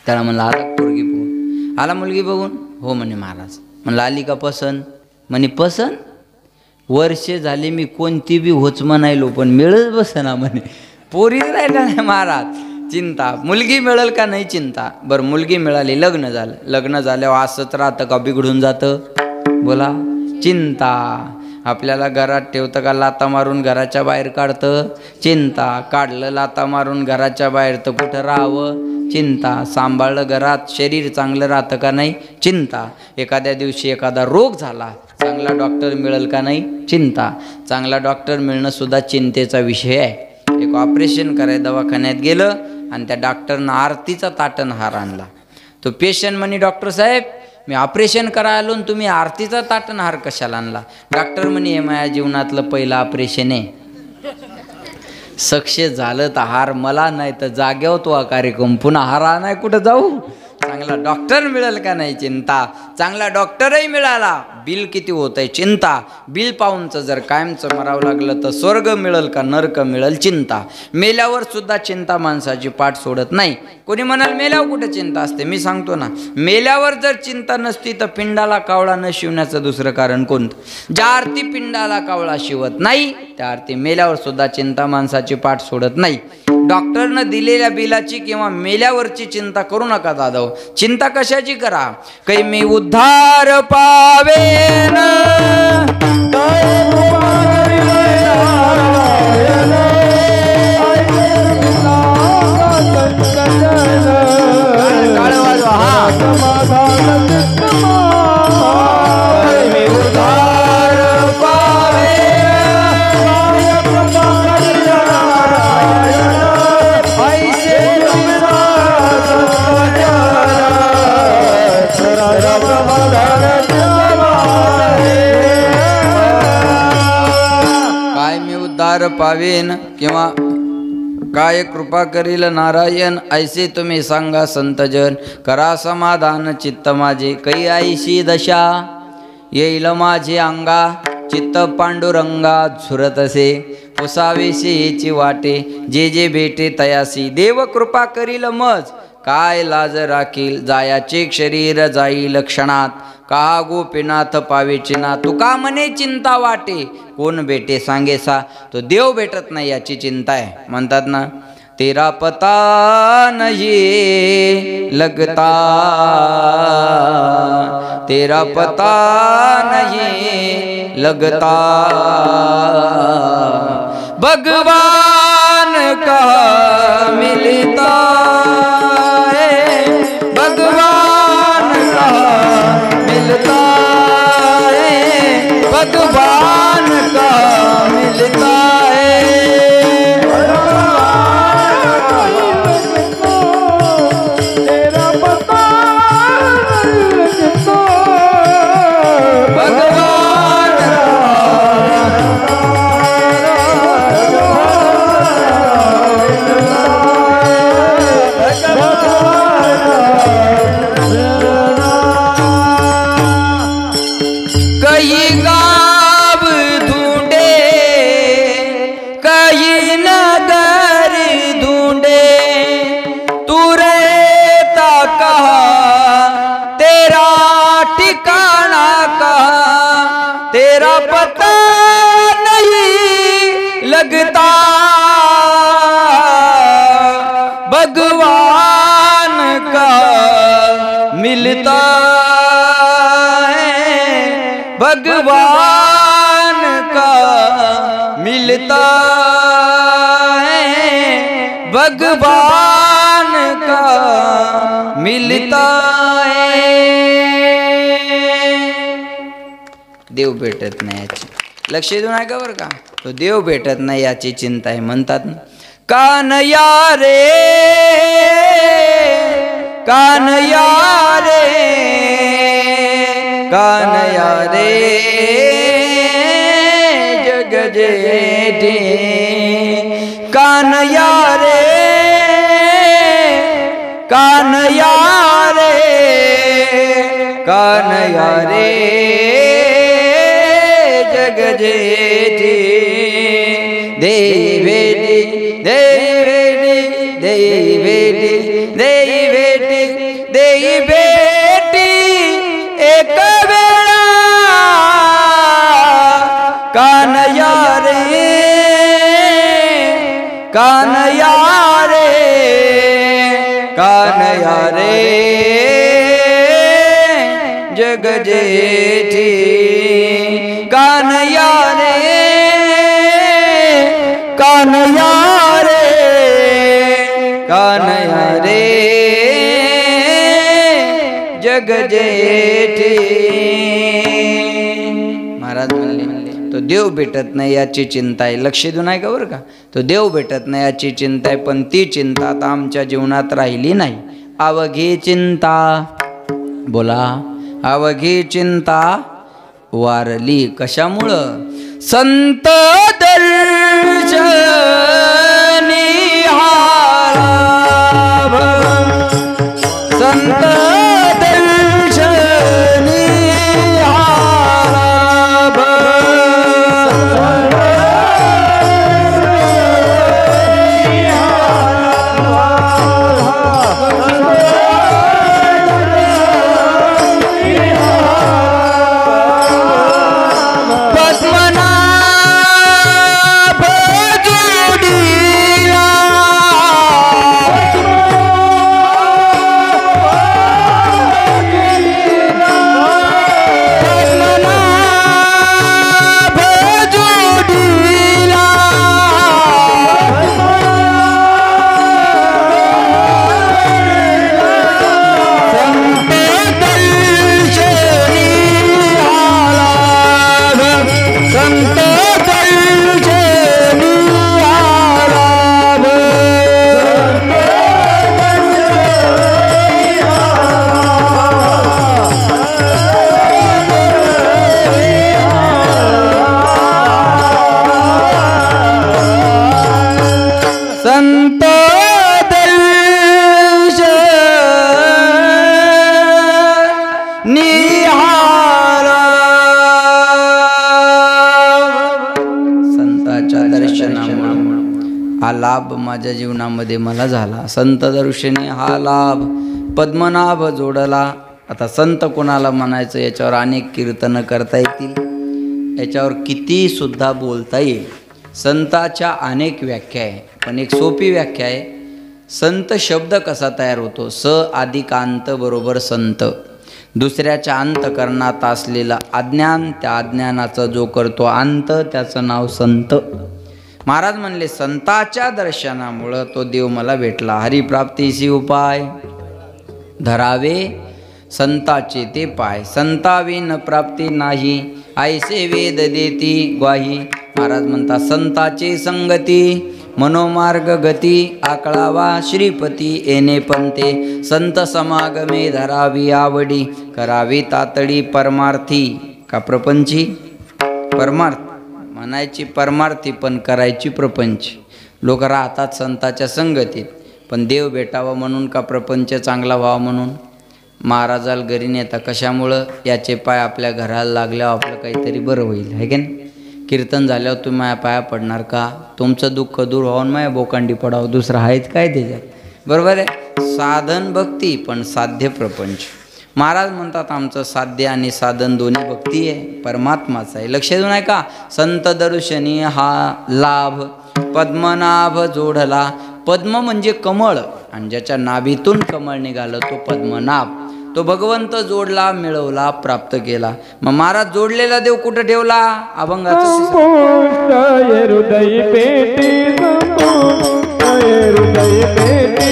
त्याला म्हणलं आला पोरगी बघून, आला मुलगी बघून, हो म्हणे महाराज. म्हणलं आली का पसंत, म्हणे पसंत. वर्षे झाले मी कोणती बी होच म्हणायलो, पण मिळत बसना म्हणे. पोरीच राहिला नाही महाराज. चिंता. मुलगी मिळेल का नाही चिंता. बरं मुलगी मिळाली, लग्न झालं. लग्न झाल्यावर असंच राहतं का बिघडून जातं, बोला. चिंता. आपल्याला घरात ठेवतं का लाता मारून घराच्या बाहेर काढतं, चिंता. काढलं लाता मारून घराच्या बाहेर तर कुठं राहावं, चिंता. सांभाळलं घरात शरीर चांगलं राहतं का नाही, चिंता. एखाद्या दिवशी एखादा रोग झाला, चांगला डॉक्टर मिळेल का नाही, चिंता. चांगला डॉक्टर मिळणं सुद्धा चिंतेचा विषय आहे. एक ऑपरेशन कराय दवाखान्यात गेलं आणि त्या डॉक्टरनं आरतीचा ताटणहार आणला. तो पेशंट म्हणे डॉक्टर साहेब मी ऑपरेशन करायला आलो, तुम्ही आरतीचा ताटणहार कशाला आणला. डॉक्टर म्हणे हे माझ्या जीवनातलं पहिलं ऑपरेशन आहे. सक्सेस झालं तर हार मला, नाही तर जाग्यावर तो कार्यक्रम पुन्हा हारा नाही कुठं जाऊ. चांगला डॉक्टर मिळेल का नाही चिंता. चांगला डॉक्टरही मिळाला, बिल किती होत आहे चिंता. बिल पाहूनचं जर कायमचं मरावं लागलं तर स्वर्ग मिळेल का नरक मिळेल, चिंता. मेल्यावर सुद्धा चिंता माणसाची पाठ सोडत नाही. कोणी म्हणाल मेल्यावर कुठं चिंता असते, मी सांगतो ना. मेल्यावर जर चिंता नसती तर पिंडाला कावळा न शिवण्याचं दुसरं कारण कोणतं. ज्या आरती पिंडाला कावळा शिवत नाही, त्या आरती मेल्यावर सुद्धा चिंता माणसाची पाठ सोडत नाही. डॉक्टरनं दिलेल्या बिलाची किंवा मेल्यावरची चिंता करू नका जाधव. चिंता कशाची करा. काही मी उद्धार पावेन, पावेन किंवा काय कृपा करील नारायण, ऐसे तुम्ही सांगा संतजन. करा समाधान चित्त माझे, कै आईशी दशा येईल माझे अंगा. चित्त पांडुरंगा झुरत असे, पुसावेशीची वाटे जे जे भेटे तयासी देव कृपा करील मज काय लाज राखील जायाचे शरीर जाईल क्षणात का गोपीनाथ पावेचे ना तुका मने चिंता वाटे कोण भेटे सांगेसा तो देव भेटत नाही याची चिंता आहे म्हणतात ना तेरा पता नहीं लगता तेरा पता नहीं लगता भगवान का मिलता है भगवान का मिलता है भगवान का मिलता है लगता भगवान का मिलता है भगवान का मिलता है भगवान का मिलता है देव भेटत नाही याची लक्ष देऊन ऐका बरं का तो देव भेटत नाही याची चिंता आहे म्हणतात ना कानया रे कानया रे कानया रे जग जेठी कानया रे कानया रे कानया रे जग जेठी देई बेटी देई बेटी देई बेटी देई बेटी एक वेळा कानया रे कानया रे कानया रे जग जेठी कानया रे कानया रे कानया रे जग जेठी महाराज म्हणले तो देव भेटत नाही याची चिंता आहे लक्ष देऊन आहे का बरं का तो देव भेटत नाही याची चिंता आहे पण ती चिंता आता आमच्या जीवनात राहिली नाही अवघी चिंता बोला अवघी चिंता वारली कशामुळं संत दर्शनी हाराभ संत दर्शनी हाराभ पद्मनाभ हा लाभ माझ्या जीवनामध्ये मला झाला. संत दर्शनी हा लाभ पद्मनाभ जोडला. आता संत कोणाला म्हणायचं याच्यावर अनेक कीर्तनं करता येतील, याच्यावर कितीसुद्धा बोलता येईल. संताच्या अनेक व्याख्या आहे, पण एक सोपी व्याख्या आहे. संत शब्द कसा तयार होतो? स अधिक अंत बरोबर संत. दुसऱ्याच्या अंतकरणात असलेलं अज्ञान, त्या अज्ञानाचा जो करतो अंत, त्याचं नाव संत. महाराज म्हणले संताच्या दर्शनामुळं तो देव मला भेटला. हरिप्राप्तीशी उपाय धरावे संताचे ते पाय. संताविन प्राप्ती नाही, ऐसे वेद देती ग्वाही. महाराज म्हणतात संताचे संगती मनोमार्ग गती. आकळावा श्रीपती येणे पंते, संत समागमे धरावी आवडी. करावी तातडी परमार्थी. का प्रपंची? परमार्थ म्हणायची परमार्थी, पण करायची प्रपंच. लोक राहतात संताच्या संगतीत, पण देव भेटावा म्हणून का प्रपंच चांगला व्हावा म्हणून. महाराजाला घरी नेता कशामुळं? याचे पाय आपल्या घराला लागल्यावर आपलं काहीतरी बरं होईल, आहे की नाही? कीर्तन झाल्यावर तुम्ही माझ्या पाया पडणार का? तुमचं दुःख दूर व्हावून माझ्या बोकांडी पडावं, दुसरं आहेच काय त्याच्यात? बरोबर आहे. साधन भक्ती, पण साध्य प्रपंच. महाराज म्हणतात आमचं साध्य आणि साधन दोन्ही भक्ती आहे, परमात्माच आहे. लक्ष देऊन आहे का? संत दर्शनी हा लाभ पद्मनाभ जोडला. पद्म म्हणजे कमळ, आणि ज्याच्या नाभीतून कमळ निघालं तो पद्मनाभ. तो भगवंत जोडला, मिळवला, प्राप्त केला. मग महाराज जोडलेला देव कुठं ठेवला? अभंगाचं हृदय पेटी हृदय पेटी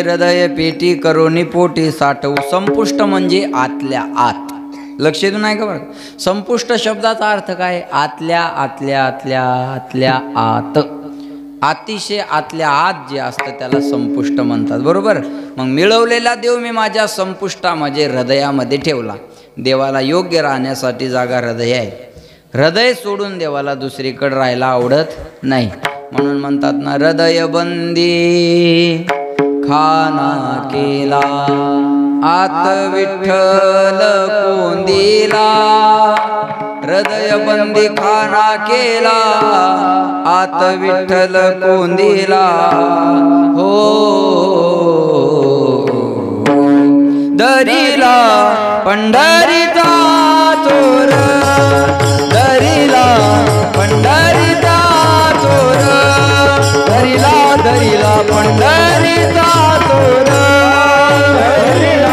हृदय पेटी करोनी पोटी साठवू. संपुष्ट म्हणजे आतल्या आत. लक्ष देऊन नाही का बरं? संपुष्ट शब्दाचा अर्थ काय? आतल्या आतल्या आतल्या आतल्या आत. अतिशय आतल्या आत जे असतं त्याला संपुष्ट म्हणतात, बरोबर? मग मिळवलेला देव मी माझ्या संपुष्टा म्हणजे हृदयामध्ये ठेवला. देवाला योग्य राहण्यासाठी जागा हृदय आहे. हृदय सोडून देवाला दुसरीकडे राहायला आवडत नाही. म्हणून म्हणतात ना, हृदय बंदी खाना केला, आत विठ्ठल कोंदिला. हृदय बंदी खाना केला, आत विठ्ठल कोंदिला. हो दरीला पंढरीचा चोर, दरीला पंढरीचा चोर, दरीला दरीला पंढरीचा चोर, दरीला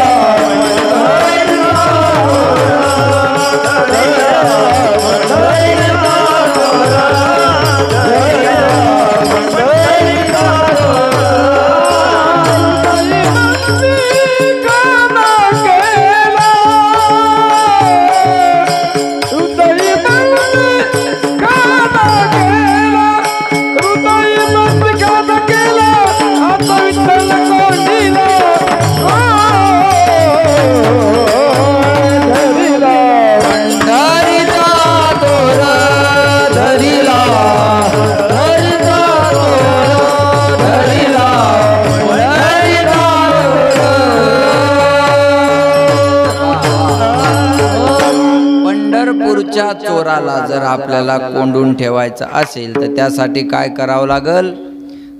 चोराला जर आपल्याला कोंडून ठेवायचं असेल तर त्यासाठी काय करावं लागेल?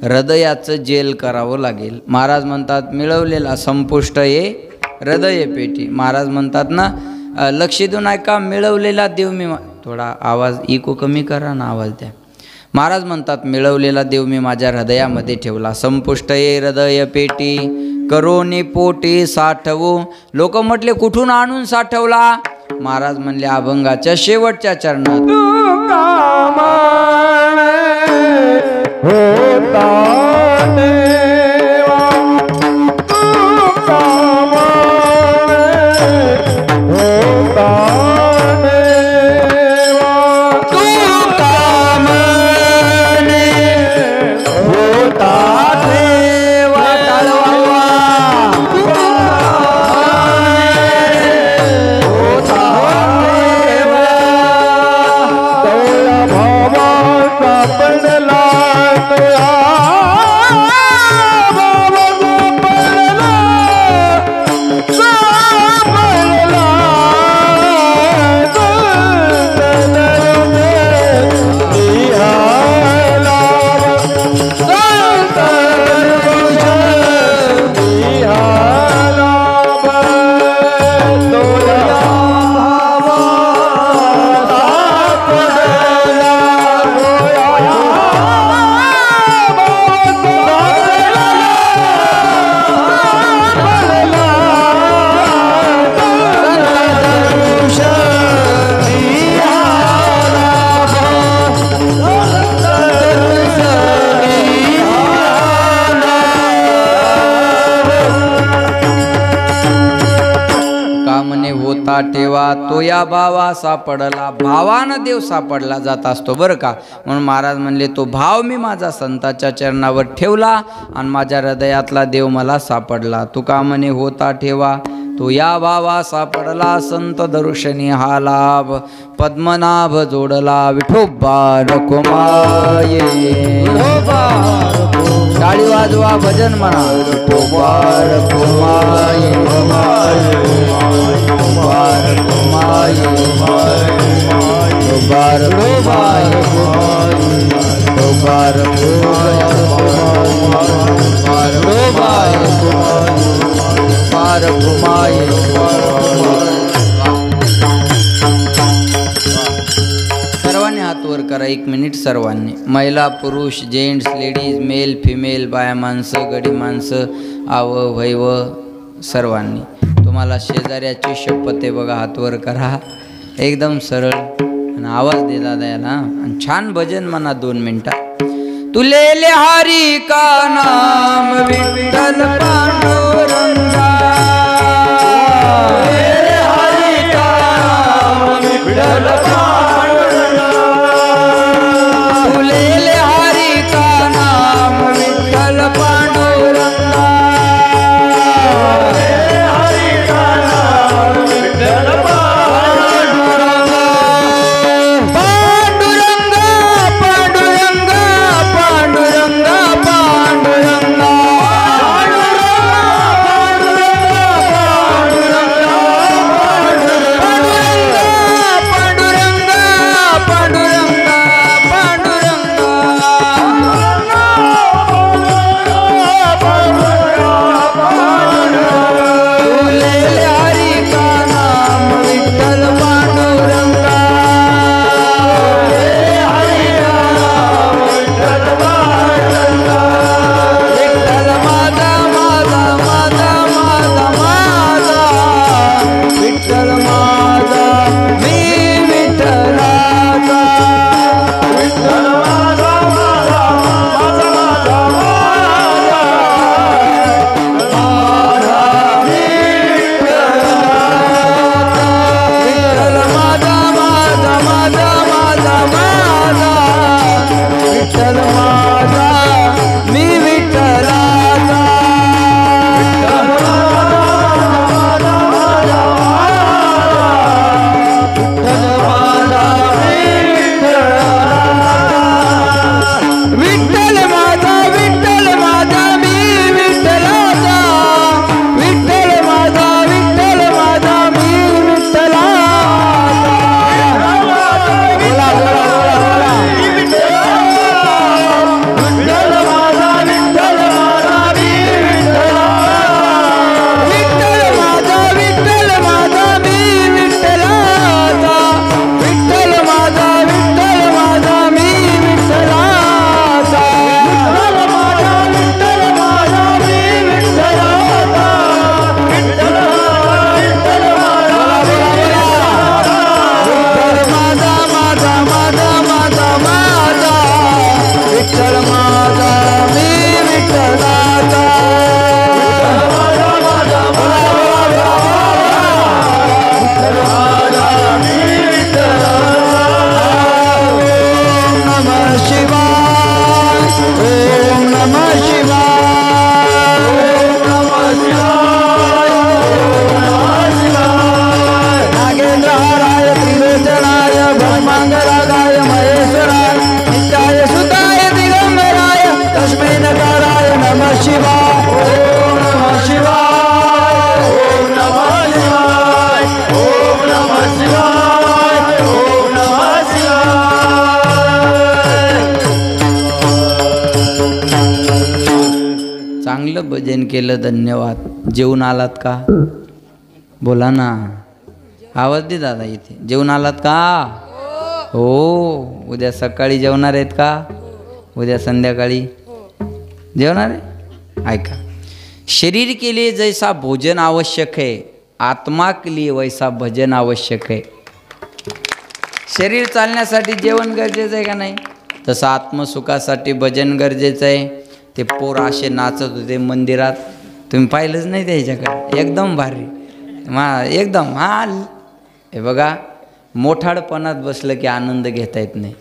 हृदयाचं जेल करावं लागेल. महाराज म्हणतात मिळवलेला संपुष्ट ये हृदय पेटी. महाराज म्हणतात ना, लक्ष देऊन ऐका, मिळवलेला देव मी. थोडा आवाज इको कमी करा ना, आवाज द्या. महाराज म्हणतात, मिळवलेला देव मी माझ्या हृदयामध्ये ठेवला. संपुष्ट ये हृदय पेटी करोनी पोटी साठवू. लोक म्हटले कुठून आणून साठवला? महाराज म्हणले अभंगाच्या शेवटच्या चरणात. ठेवा तो या भावा सापडला. भावानं देव सापडला जात असतो बरं का. म्हणून महाराज म्हणले तो भाव मी माझा संताच्या चरणावर ठेवला आणि माझ्या हृदयातला देव मला सापडला. तुका म्हणे होता ठेवा तो या भावा सापडला. संत दर्शनी हा लाभ पद्मनाभ जोडला. विठोबा रखुमाये टाळी वाजवा भजन म्हणा. विठोबा रखुमाये सर्वांनी हात वर करा 1 मिनिट. सर्वांनी महिला पुरुष जेंट्स लेडीज मेल फिमेल बाया माणसं गडी माणसं आव वैव सर्वांनी तुम्हाला शेजाऱ्याची शपथ आहे बघा. हात वर करा एकदम सरळ आणि आवाज दे दादा याला आणि छान भजन म्हणा 2 मिनिटात. तुले हरी का नाम विठ्ठल पांडुरंगा. हरी का नाम विठ्ठल पांडुरंगा. तुले हरी का नाम विठ्ठल पांडुरंगा. हरी का नाम विठ्ठल पांडुरंगा. पांडुरंगा पांडुरंगा पांडुरंगा पांडुरंगा. पांडुरंगा पांडुरंगा चांगलं भजन केलं, धन्यवाद. जेवून आलात का? बोला ना, आवाज दे दादा. इथे जेवून आलात का? हो. उद्या सकाळी जेवणार आहेत का? उद्या संध्याकाळी जेवणार आहे? ऐका, शरीर के लिए जैसा भोजन आवश्यक है, आत्मा के लिए वैसा भजन आवश्यक है. शरीर चालण्यासाठी जेवण गरजेचं आहे का नाही? तसं आत्मसुखासाठी भजन गरजेचं आहे. ते पोर असे नाचत होते मंदिरात, तुम्ही पाहिलंच नाही त्याच्याकडे? एकदम भारी एकदम. हे बघा, मोठाडपणात बसलं की आनंद घेता येत नाही,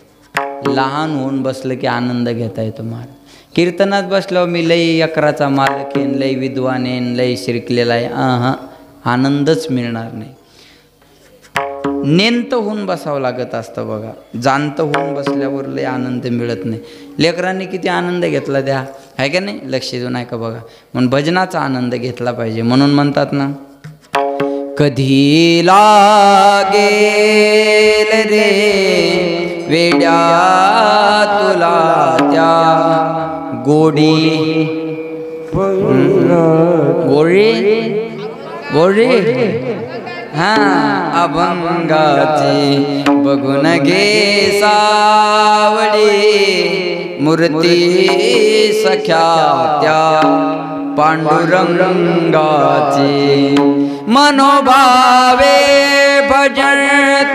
लहान होऊन बसलं की आनंद घेता येतो. महाराज कीर्तनात बसल्यावर मी लई अकराचा मालक येईन, लई विद्वान येईन, लई शिरकलेला आहे, आनंदच मिळणार नाही. नेंत होऊन बसावं लागत असतं बघा. जाणतं होऊन बसल्यावर लई आनंद मिळत नाही. लेकरांनी किती आनंद घेतला त्या, आहे का नाही? लक्ष देऊ नाही का बघा. म्हणून भजनाचा आनंद घेतला पाहिजे. म्हणून म्हणतात ना, कधी लागेल रे वेड्या तुला त्या गोडी गोडी गोडी अभंगाची बघून घे सावडी मूर्ती सख्या त्या पांडुरंगाची. मनोभावे भजन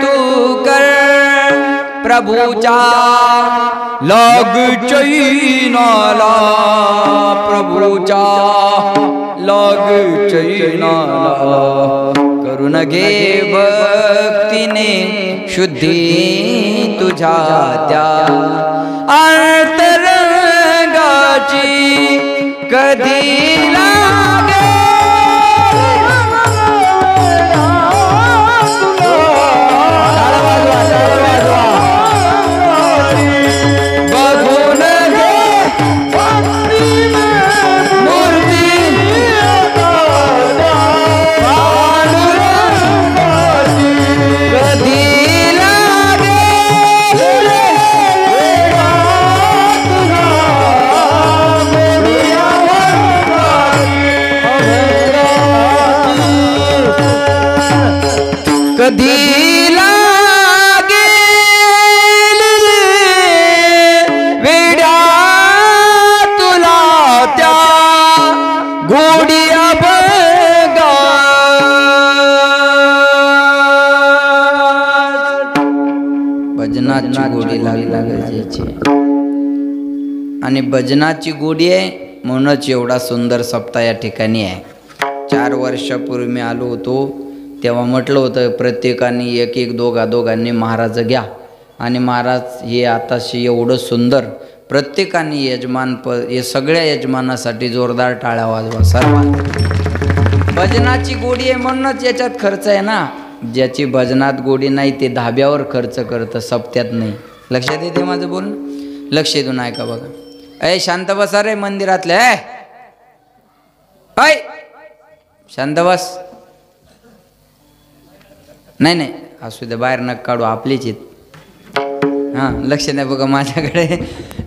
तू कर प्रभूचा लग चैनाला, प्रभूचा लग चैनाला. करून घे भक्तीने शुद्धी तुझ्या त्या अंतरंगाची. कधी लागे बघून कधी लागेल वेड्या तुला त्या गोडी अभंगाची. भजनाची गोडी लागायची आणि भजनाची गोडी आहे म्हणूनच एवढा सुंदर सप्ताह या ठिकाणी आहे. 4 वर्षापूर्वी मी आलो होतो तेव्हा म्हटलं होतं प्रत्येकाने एक एक दोघांनी महाराज घ्या. आणि महाराज हे आताशी एवढं सुंदर, प्रत्येकाने हे सगळ्या यजमानासाठी जोरदार टाळ्या वाजवा सर्वांना. भजनाची गोडी आहे म्हणूनच याच्यात खर्च आहे ना. ज्याची भजनात गोडी नाही ते धाब्यावर खर्च करतं, सप्त्यात नाही. लक्षात येते माझं बोलणं? लक्ष देऊन ऐका बघा. शांत बसा रे मंदिरातले, शांत बस. नाही असू दे, बाहेर नका काढू, आपलीच आहेत. लक्ष नाही बघा माझ्याकडे,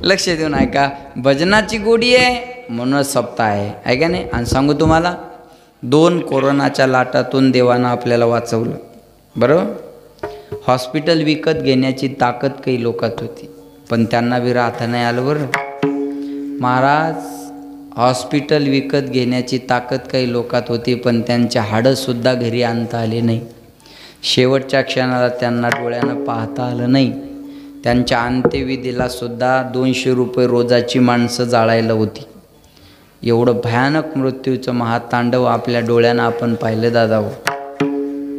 लक्ष देऊन ऐका. भजनाची गोडी आहे म्हणूनच सप्ताह आहे का नाही? आणि सांगू तुम्हाला, 2 कोरोनाच्या लाटातून देवानं आपल्याला वाचवलं. बरोबर, हॉस्पिटल विकत घेण्याची ताकद काही लोकात होती, पण त्यांना बी राहता नाही आलं. बरं महाराज, हॉस्पिटल विकत घेण्याची ताकद काही लोकात होती, पण त्यांच्या हाडंसुद्धा घरी आणता आले नाही. शेवटच्या क्षणाला त्यांना डोळ्यानं पाहता आलं नाही. त्यांच्या अंत्यविधीला सुद्धा 200 रुपये रोजाची माणसं जाळायला होती. एवढं भयानक मृत्यूचं महातांडव आपल्या डोळ्यानं आपण पाहिलं दादा.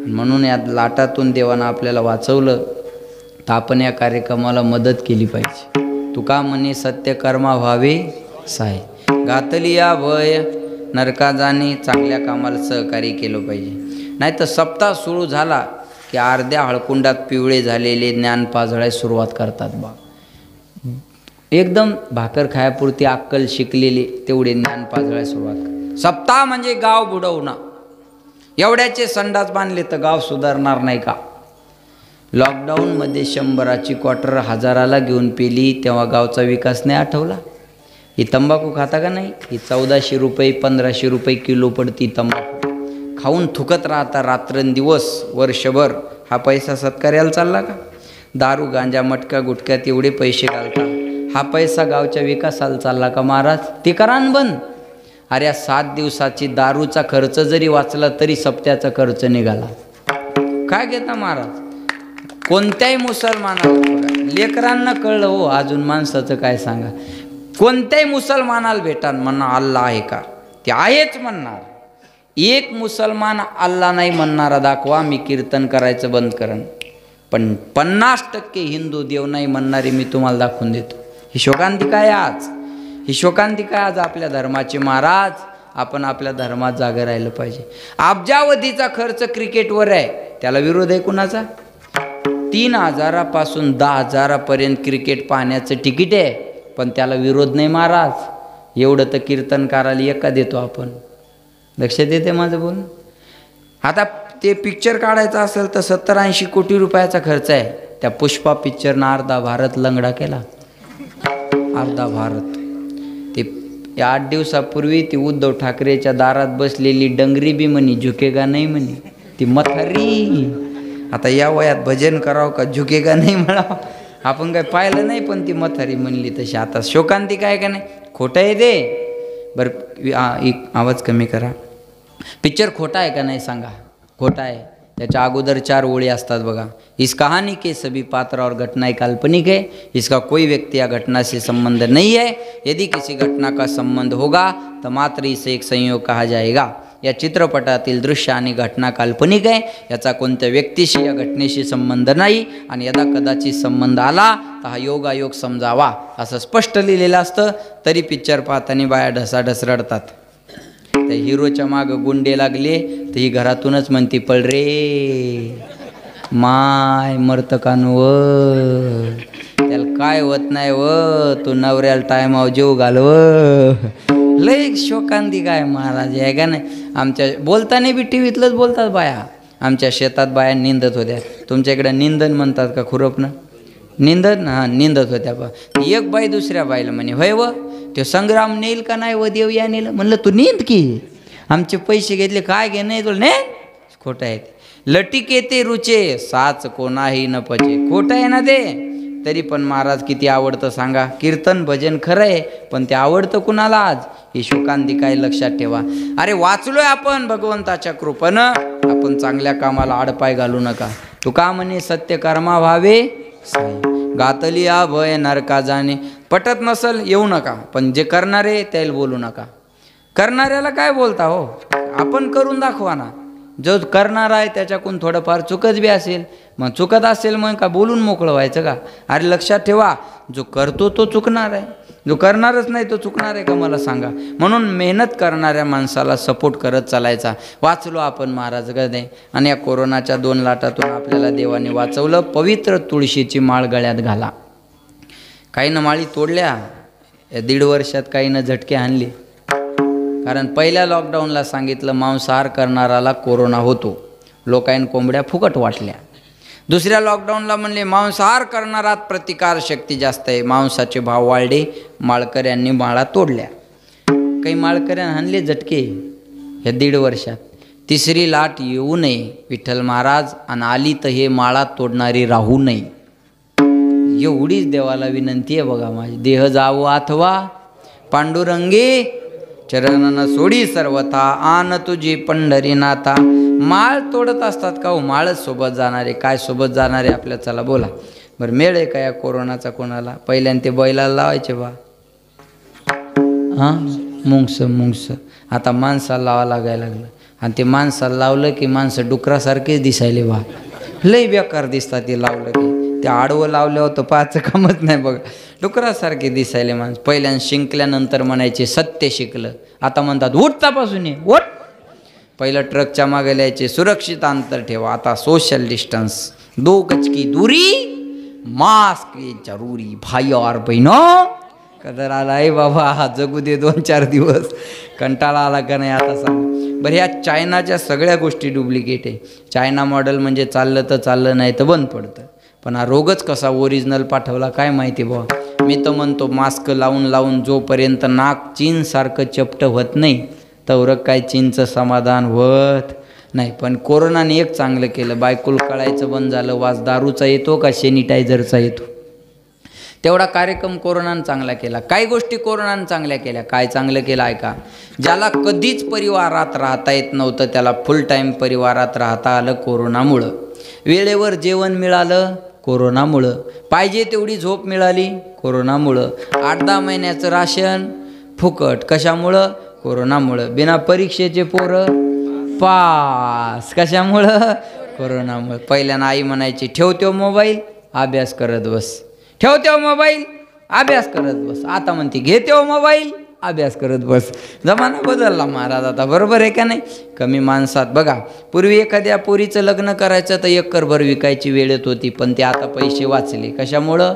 म्हणून या लाटातून देवानं आपल्याला वाचवलं, तर आपण या कार्यक्रमाला मदत केली पाहिजे. तुका म्हणे सत्यकर्मा व्हावे साय, घातली या भय नरका जाणे, चांगल्या कामाला सहकार्य केलं पाहिजे. नाही तर सप्ताह सुरू झाला की अर्ध्या हळकुंडात पिवळे झालेले ज्ञान पाजळायला सुरुवात करतात बा. एकदम भाकर खायापुरती अक्कल शिकलेली तेवढे ज्ञान पाजळायला सुरुवात करतात. सप्ताह म्हणजे गाव बुडवणं. एवढ्याचे संडास बांधले तर गाव सुधारणार नाही का? लॉकडाऊनमध्ये 100ची क्वार्टर 1000ला घेऊन पेली तेव्हा गावचा विकास नाही आठवला. ही तंबाखू खाता का नाही? ही 1400 रुपये 1500 रुपये किलो पडती तंबाखू. खाऊन थुकत राहता रात्रंदिवस वर्षभर. हा पैसा सत्कार्याला चालला का? दारू गांजा मटका गुटक्यात एवढे पैसे घालता. हा पैसा गावच्या विकासाला चालला का महाराज? ते करान बंद. अरे या 7 दिवसाची दारूचा खर्च जरी वाचला तरी सप्त्याचा खर्च निघाला. काय घेता महाराज? कोणत्याही मुसलमानाला बघा, लेकरांना कळलं हो, अजून माणसाचं काय सांगा. कोणत्याही मुसलमानाला भेटा म्हणा अल्लाह आहे का? ते आहेच म्हणणार. एक मुसलमान अल्लाह नाही म्हणणारा दाखवा, मी कीर्तन करायचं बंद करन. पण 50% हिंदू देव नाही म्हणणारे मी तुम्हाला दाखवून देतो. ही शोकांतिका आहे आज. ही शोकांतिका आज आपल्या धर्माची. महाराज आपण आपल्या धर्मात जागे राहिलं पाहिजे. अब्जावधीचा खर्च क्रिकेटवर आहे, त्याला विरोध आहे कुणाचा? 3000 10,000 पर्यंत क्रिकेट पाहण्याचं तिकीट आहे, पण त्याला विरोध नाही महाराज. एवढं तर कीर्तनकाराला एका देतो आपण. लक्षात येते माझं बोलणं? आता ते पिक्चर काढायचं असेल तर 70-80 कोटी रुपयाचा खर्च आहे. त्या पुष्पा पिक्चरनं अर्धा भारत लंगडा केला. अर्धा भारत. ते 8 दिवसापूर्वी ती उद्धव ठाकरेच्या दारात बसलेली डंगरी बी म्हणी झुकेगा नाही म्हणे. ती मथारी आता या वयात भजन करावं का झुकेगा नाही म्हणावं आपण काय पाहिलं नाही, पण ती मथारी म्हणली तशी. आता शोकांतिका आहे का नाही? खोटं आहे ते. बरं एक आवाज कमी करा. पिक्चर खोटा आहे का नाही सांगा? खोटा आहे. त्याच्या अगोदर 4 ओळी असतात बघा. इस कहानी के सभी पात्र और घटनाएं काल्पनिक है, इसका कोई व्यक्ति या घटना से संबंध नहीं है. यदि किसी घटना का संबंध होगा तो मात्र इसे एक संयोग कहा जाएगा. या चित्रपटातील दृश्य आणि घटना काल्पनिक आहे, याचा कोणत्या व्यक्तीशी या घटनेशी संबंध नाही, आणि यदा कदाचित संबंध आला तर हा योगायोग समजावा असं स्पष्ट लिहिलेलं असतं. तरी पिक्चर पाहताना बाया ढसाढस रडतात. त्या हिरोच्या मागं गुंडे लागले तर ही घरातूनच म्हणती पळ रे माय मरत कानू व त्याला काय होत नाही व तू नवऱ्याला टायमावर जेव घालव. लय शोकांतिका आहे महाराज आहे का नाही? आमच्या बोलताना बी टीव्हीतलंच बोलतात बाया. आमच्या शेतात बाया निंदत होत्या. तुमच्या इकडे निंदन म्हणतात का खुरपणं? निंदन हां निंदत होत्या बा. एक बाई दुसऱ्या बाईला म्हणे होय व तो संग्राम नेईल का नाही व देव या नेलं. म्हणलं तू निंद की, आमचे पैसे घेतले काय घे नाही तुला ने. खोटं आहे ते. लटिके ते रुचे साच कोणाही न पचे. खोटं आहे ना ते. तरी पण महाराज किती आवडतं सांगा. कीर्तन भजन खरं आहे, पण ते आवडतं कुणाला आज? ही शोकांतिका आहे, लक्षात ठेवा. अरे वाचलोय आपण भगवंताच्या कृपेनं. आपण चांगल्या कामाला आडपाय घालू नका. तू का म्हणे सत्य कर्मा व्हावे गातली भय नरका जाणे. पटत नसल येऊ नका, पण जे करणारे त्याला बोलू नका. करणाऱ्याला काय बोलता हो? आपण करून दाखवा ना. जो करणार आहे त्याच्याकडून थोडंफार चुकत बी असेल, मग चुकत असेल मग का बोलून मोकळं व्हायचं का? अरे लक्षात ठेवा, जो करतो तो चुकणार आहे, जो करणारच नाही तो चुकणार आहे का मला सांगा. म्हणून मेहनत करणाऱ्या माणसाला सपोर्ट करत चालायचा. वाचलो आपण महाराज गदे. आणि या कोरोनाच्या 2 लाटातून आपल्याला देवाने वाचवलं. पवित्र तुळशीची माळ गळ्यात घाला. काहीनं माळी तोडल्या, 1.5 वर्षात काहीनं झटके आणले. कारण पहिल्या लॉकडाऊनला सांगितलं मांसाहार करणाराला कोरोना होतो, लोकांनी कोंबड्या फुकट वाटल्या. दुसऱ्या लॉकडाऊनला म्हणले मांसाहार करणारात प्रतिकारशक्ती जास्त आहे, मांसाचे भाव वाढले, माळकऱ्यांनी माळा तोडल्या. काही माळकऱ्यांनी आणले झटके ह्या 1.5 वर्षात. 3री लाट येऊ नये विठ्ठल महाराज, आणि आली तर हे माळा तोडणारी राहू नये. एवढीच देवाला विनंती आहे बघा माझी. देह जावो अथवा पांडुरंगी चरणन सोडी सर्वथा, आन तुझी पंढरीनाथा. माळ तोडत असतात का हो? माळच सोबत जाणारे. काय सोबत जाणारे आपल्या? चला बोला बरं. मेळ आहे का या कोरोनाचा कोणाला? पहिल्यांदा ते बैलाला लावायचे बा, हां मुंगस. आता माणसाला लावा लागायला लागलं, आणि ते माणसाला लावलं की माणसं डुकरासारखेच दिसायले बा. लई बेकार दिसतात ते लावलं की. ते आडवं लावलं होतं पाहायचं कामच नाही बघा. डुकरासारखे दिसायले माणसं. पहिल्यांदा शिंकल्यानंतर म्हणायचे सत्य शिकलं, आता म्हणतात उठतापासून ये उठ. पहिलं ट्रकच्या मागे लिहायचे सुरक्षित अंतर ठेवा, आता सोशल डिस्टन्स, 2 गज की दूरी, मास्क जरूरी. भाई और बहिणो, कदर आला आहे बाबा, जगू दे 2-4 दिवस. कंटाळा आला का नाही आता सांग बरं. ह्या चायनाच्या सगळ्या गोष्टी डुप्लिकेट आहे. चायना मॉडेल म्हणजे चाललं तर चाललं, नाही तर बंद पडतं. पण हा रोगच कसा ओरिजिनल पाठवला काय माहिती बुवा. मी तर म्हणतो मास्क लावून लावून जोपर्यंत नाक चीनसारखं चपट होत नाही तवर काय चीनचं समाधान होत नाही. पण कोरोनाने एक चांगलं केलं, बायकोला कळायचं बंद झालं, वास दारूचा येतो का सॅनिटायझरचा येतो. तेवढा कार्यक्रम कोरोनानं चांगला केला. काही गोष्टी कोरोनानं चांगल्या केल्या. काय चांगलं केलं ऐका, ज्याला कधीच परिवारात राहता येत नव्हतं त्याला फुल टाईम परिवारात राहता आलं कोरोनामुळं. वेळेवर जेवण मिळालं कोरोनामुळं, पाहिजे तेवढी झोप मिळाली कोरोनामुळं, 8-10 महिन्याचं राशन फुकट कशामुळं, कोरोनामुळं. बिना परीक्षेचे पोरं पास कशामुळं, कोरोनामुळं. पहिल्यानं आई म्हणायची ठेव त्यो मोबाईल अभ्यास करत बस, ठेव त्यो मोबाईल अभ्यास करत बस. आता म्हणते घे त्यो मोबाईल अभ्यास करत बस. जमाना बदलला महाराज आता, बरोबर आहे का नाही. कमी माणसात बघा, पूर्वी एखाद्या पोरीचं लग्न करायचं तर एकरभर विकायची वेळ येत होती, पण ते आता पैसे वाचले कशामुळं,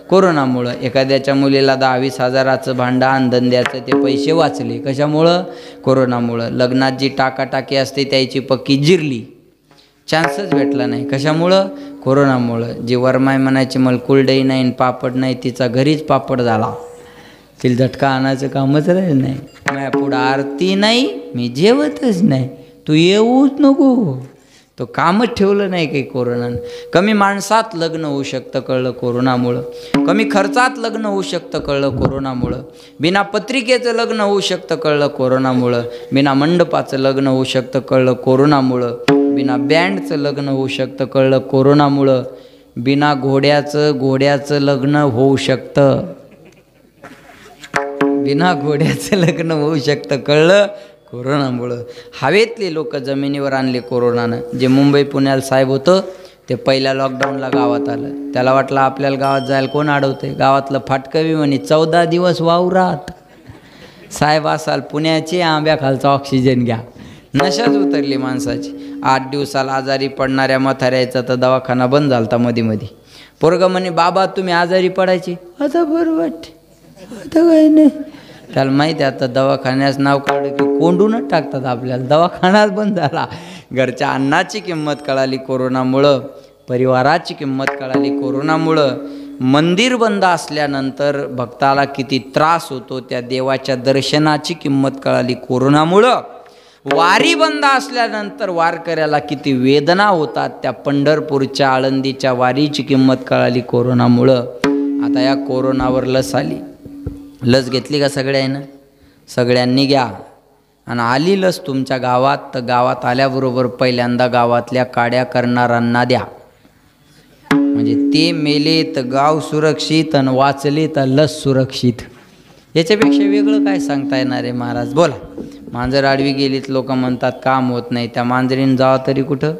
कोरोनामुळं. एखाद्याच्या मुलीला 10-20 हजाराचं भांडं आणधंद्याचं ते पैसे वाचले कशामुळं, कोरोनामुळं. लग्नात जी टाकाटाकी असते त्याची पक्की जिरली, चान्सच भेटला नाही कशामुळं, कोरोनामुळं. जी वरमाय म्हणायची मला कुलडई नाही पापड नाही, तिचा घरीच पापड झाला, तिला झटका आणायचं कामच राहिलं नाही. माझ्या पुढं आरती नाही, मी जेवतच नाही, तू येऊच नको, तो कामच ठेवलं नाही काही कोरोनानं. कमी माणसात लग्न होऊ शकतं कळलं कोरोनामुळं, कमी खर्चात लग्न होऊ शकतं कळलं कोरोनामुळं, बिना पत्रिकेचं लग्न होऊ शकतं कळलं कोरोनामुळं, बिना मंडपाचं लग्न होऊ शकतं कळलं कोरोनामुळं, बिना बँडचं लग्न होऊ शकतं कळलं कोरोनामुळं, बिना घोड्याचं लग्न होऊ शकतं, बिना घोड्याचं लग्न होऊ शकतं कळलं कोरोनामुळं. हवेतले लोक जमिनीवर आणले कोरोनानं. जे मुंबई पुण्याला साहेब होतं ते पहिल्या लॉकडाऊनला गावात आलं, त्याला वाटलं आपल्याला गावात जायला कोण अडवतंय, गावातलं फाटकवी म्हणे 14 दिवस वावरात. साहेब असाल पुण्याचे आंब्याखालचा ऑक्सिजन घ्या. नशाच उतरली माणसाची. 8 दिवसाला आजारी पडणाऱ्या म्हाताऱ्याचा तर दवाखाना बंद झालता मध्ये. पोरगं म्हणे बाबा तुम्ही आजारी पडायची, आता बरं वाटते, आता काय नाही. त्याला माहिती आहे आता दवाखान्यास नाव काढलं की कोंडूनच टाकतात आपल्याला, दवाखानाच बंद झाला. घरच्या अन्नाची किंमत कळाली कोरोनामुळं, परिवाराची किंमत कळाली कोरोनामुळं. मंदिर बंद असल्यानंतर भक्ताला किती त्रास होतो त्या देवाच्या दर्शनाची किंमत कळाली कोरोनामुळं. वारी बंद असल्यानंतर वारकऱ्याला किती वेदना होतात त्या पंढरपूरच्या आळंदीच्या वारीची किंमत कळाली कोरोनामुळं. आता या कोरोनावर लस आली, लस घेतली का सगळ्यांना, सगळ्यांनी घ्या. आणि आली लस तुमच्या गावात तर गावात आल्याबरोबर पहिल्यांदा गावातल्या काड्या करणाऱ्यांना द्या, म्हणजे ते मेले तर गाव सुरक्षित आणि वाचले तर लस सुरक्षित. याच्यापेक्षा वेगळं काय सांगता येणार आहे महाराज, बोला. मांजर आडवी गेलीत लोक म्हणतात काम होत नाही, त्या मांजरीनं जावं तरी कुठं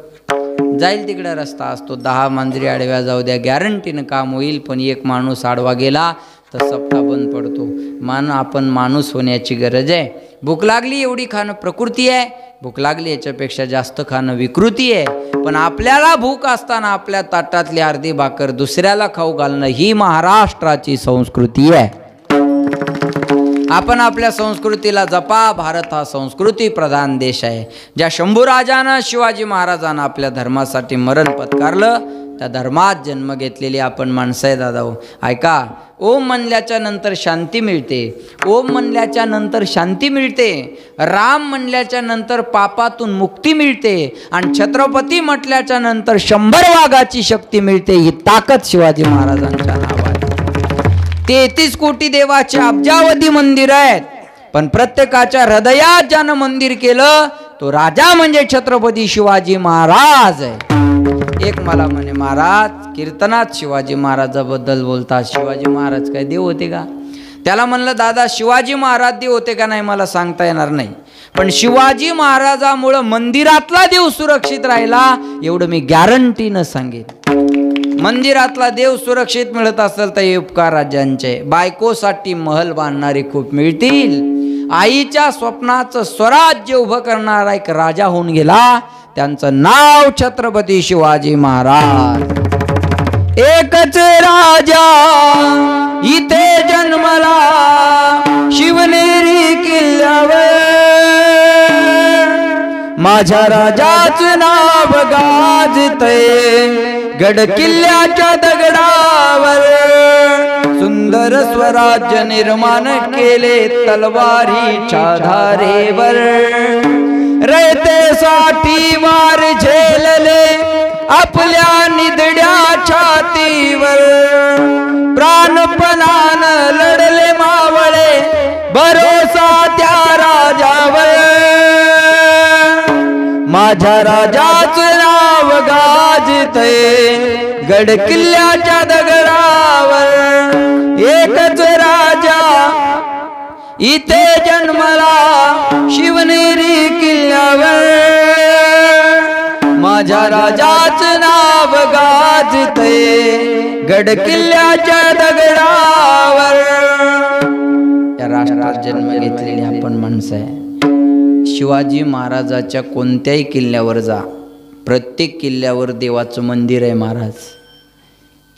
जाईल, तिकडे रस्ता असतो. 10 मांजरी आडव्या जाऊ द्या, गॅरंटीनं काम होईल. पण एक माणूस आडवा गेला तर सप्ताह बंद पडतो. आपण माणूस होण्याची गरज आहे. भूक लागली एवढी खाणं प्रकृती आहे, भूक लागली याच्यापेक्षा जास्त खाणं विकृती आहे. पण आपल्याला भूक असताना आपल्या ताटातली अर्धी भाकर दुसऱ्याला खाऊ घालणं ही महाराष्ट्राची संस्कृती आहे. आपण आपल्या संस्कृतीला जपा. भारत हा संस्कृती प्रधान देश आहे. ज्या शंभूराजानं शिवाजी महाराजांना आपल्या धर्मासाठी मरण पत्कारलं त्या धर्मात जन्म घेतलेली आपण माणसं आहे दादा. ऐका, ओम म्हणल्याच्या नंतर शांती मिळते, ओम म्हणल्याच्या नंतर शांती मिळते, राम म्हणल्याच्या नंतर पापातून मुक्ती मिळते, आणि छत्रपती म्हटल्याच्या नंतर 100 वाघाची शक्ती मिळते. ही ताकद शिवाजी महाराजांच्या नावात. 33 कोटी देवाचे अब्जावधी मंदिर आहेत, पण प्रत्येकाच्या हृदयात ज्यानं मंदिर केलं तो राजा म्हणजे छत्रपती शिवाजी महाराज आहे. एक मला म्हणे महाराज कीर्तनात शिवाजी महाराजाबद्दल बोलतात, शिवाजी महाराज काय देव होते का? त्याला म्हणलं दादा शिवाजी महाराज देव होते का नाही मला सांगता येणार नाही, पण शिवाजी महाराजामुळं मंदिरातला देव सुरक्षित राहिला एवढं मी गॅरंटीनं सांगेन. मंदिरातला देव सुरक्षित मिळत असेल तर हे उपकार राज्यांचे. बायकोसाठी महल बांधणारे खूप मिळतील. आईच्या स्वप्नाचं स्वराज्य उभं करणारा एक राजा होऊन गेला, त्यांचं नाव छत्रपती शिवाजी महाराज. एकच राजा इथे जन्मला शिवनेरी किल्ल्यावर, माझ्या राजाचं नाव गाजतंय गड किल्ल्याच्या दगडावर. सुंदर स्वराज्य निर्माण केले तलवारीच्या धारेवर रयतेसाठी वार झेलले आपल्या निधड्या छातीवर प्राणपणान लढले मावळे भरोसा त्या राजावर माझ्या राजाचं नाव गाजतय गड किल्ल्याच्या दगडावर एकच राजा इथे जन्मला शिवनेरी किल्ल्यावर माझ्या राजाचं नाव गाजतय गड किल्ल्याच्या दगडावर. या राष्ट्रात जन्म घेतलेली आपण माणसं आहे. शिवाजी महाराजाच्या कोणत्याही किल्ल्यावर जा, प्रत्येक किल्ल्यावर देवाचं मंदिर आहे. महाराज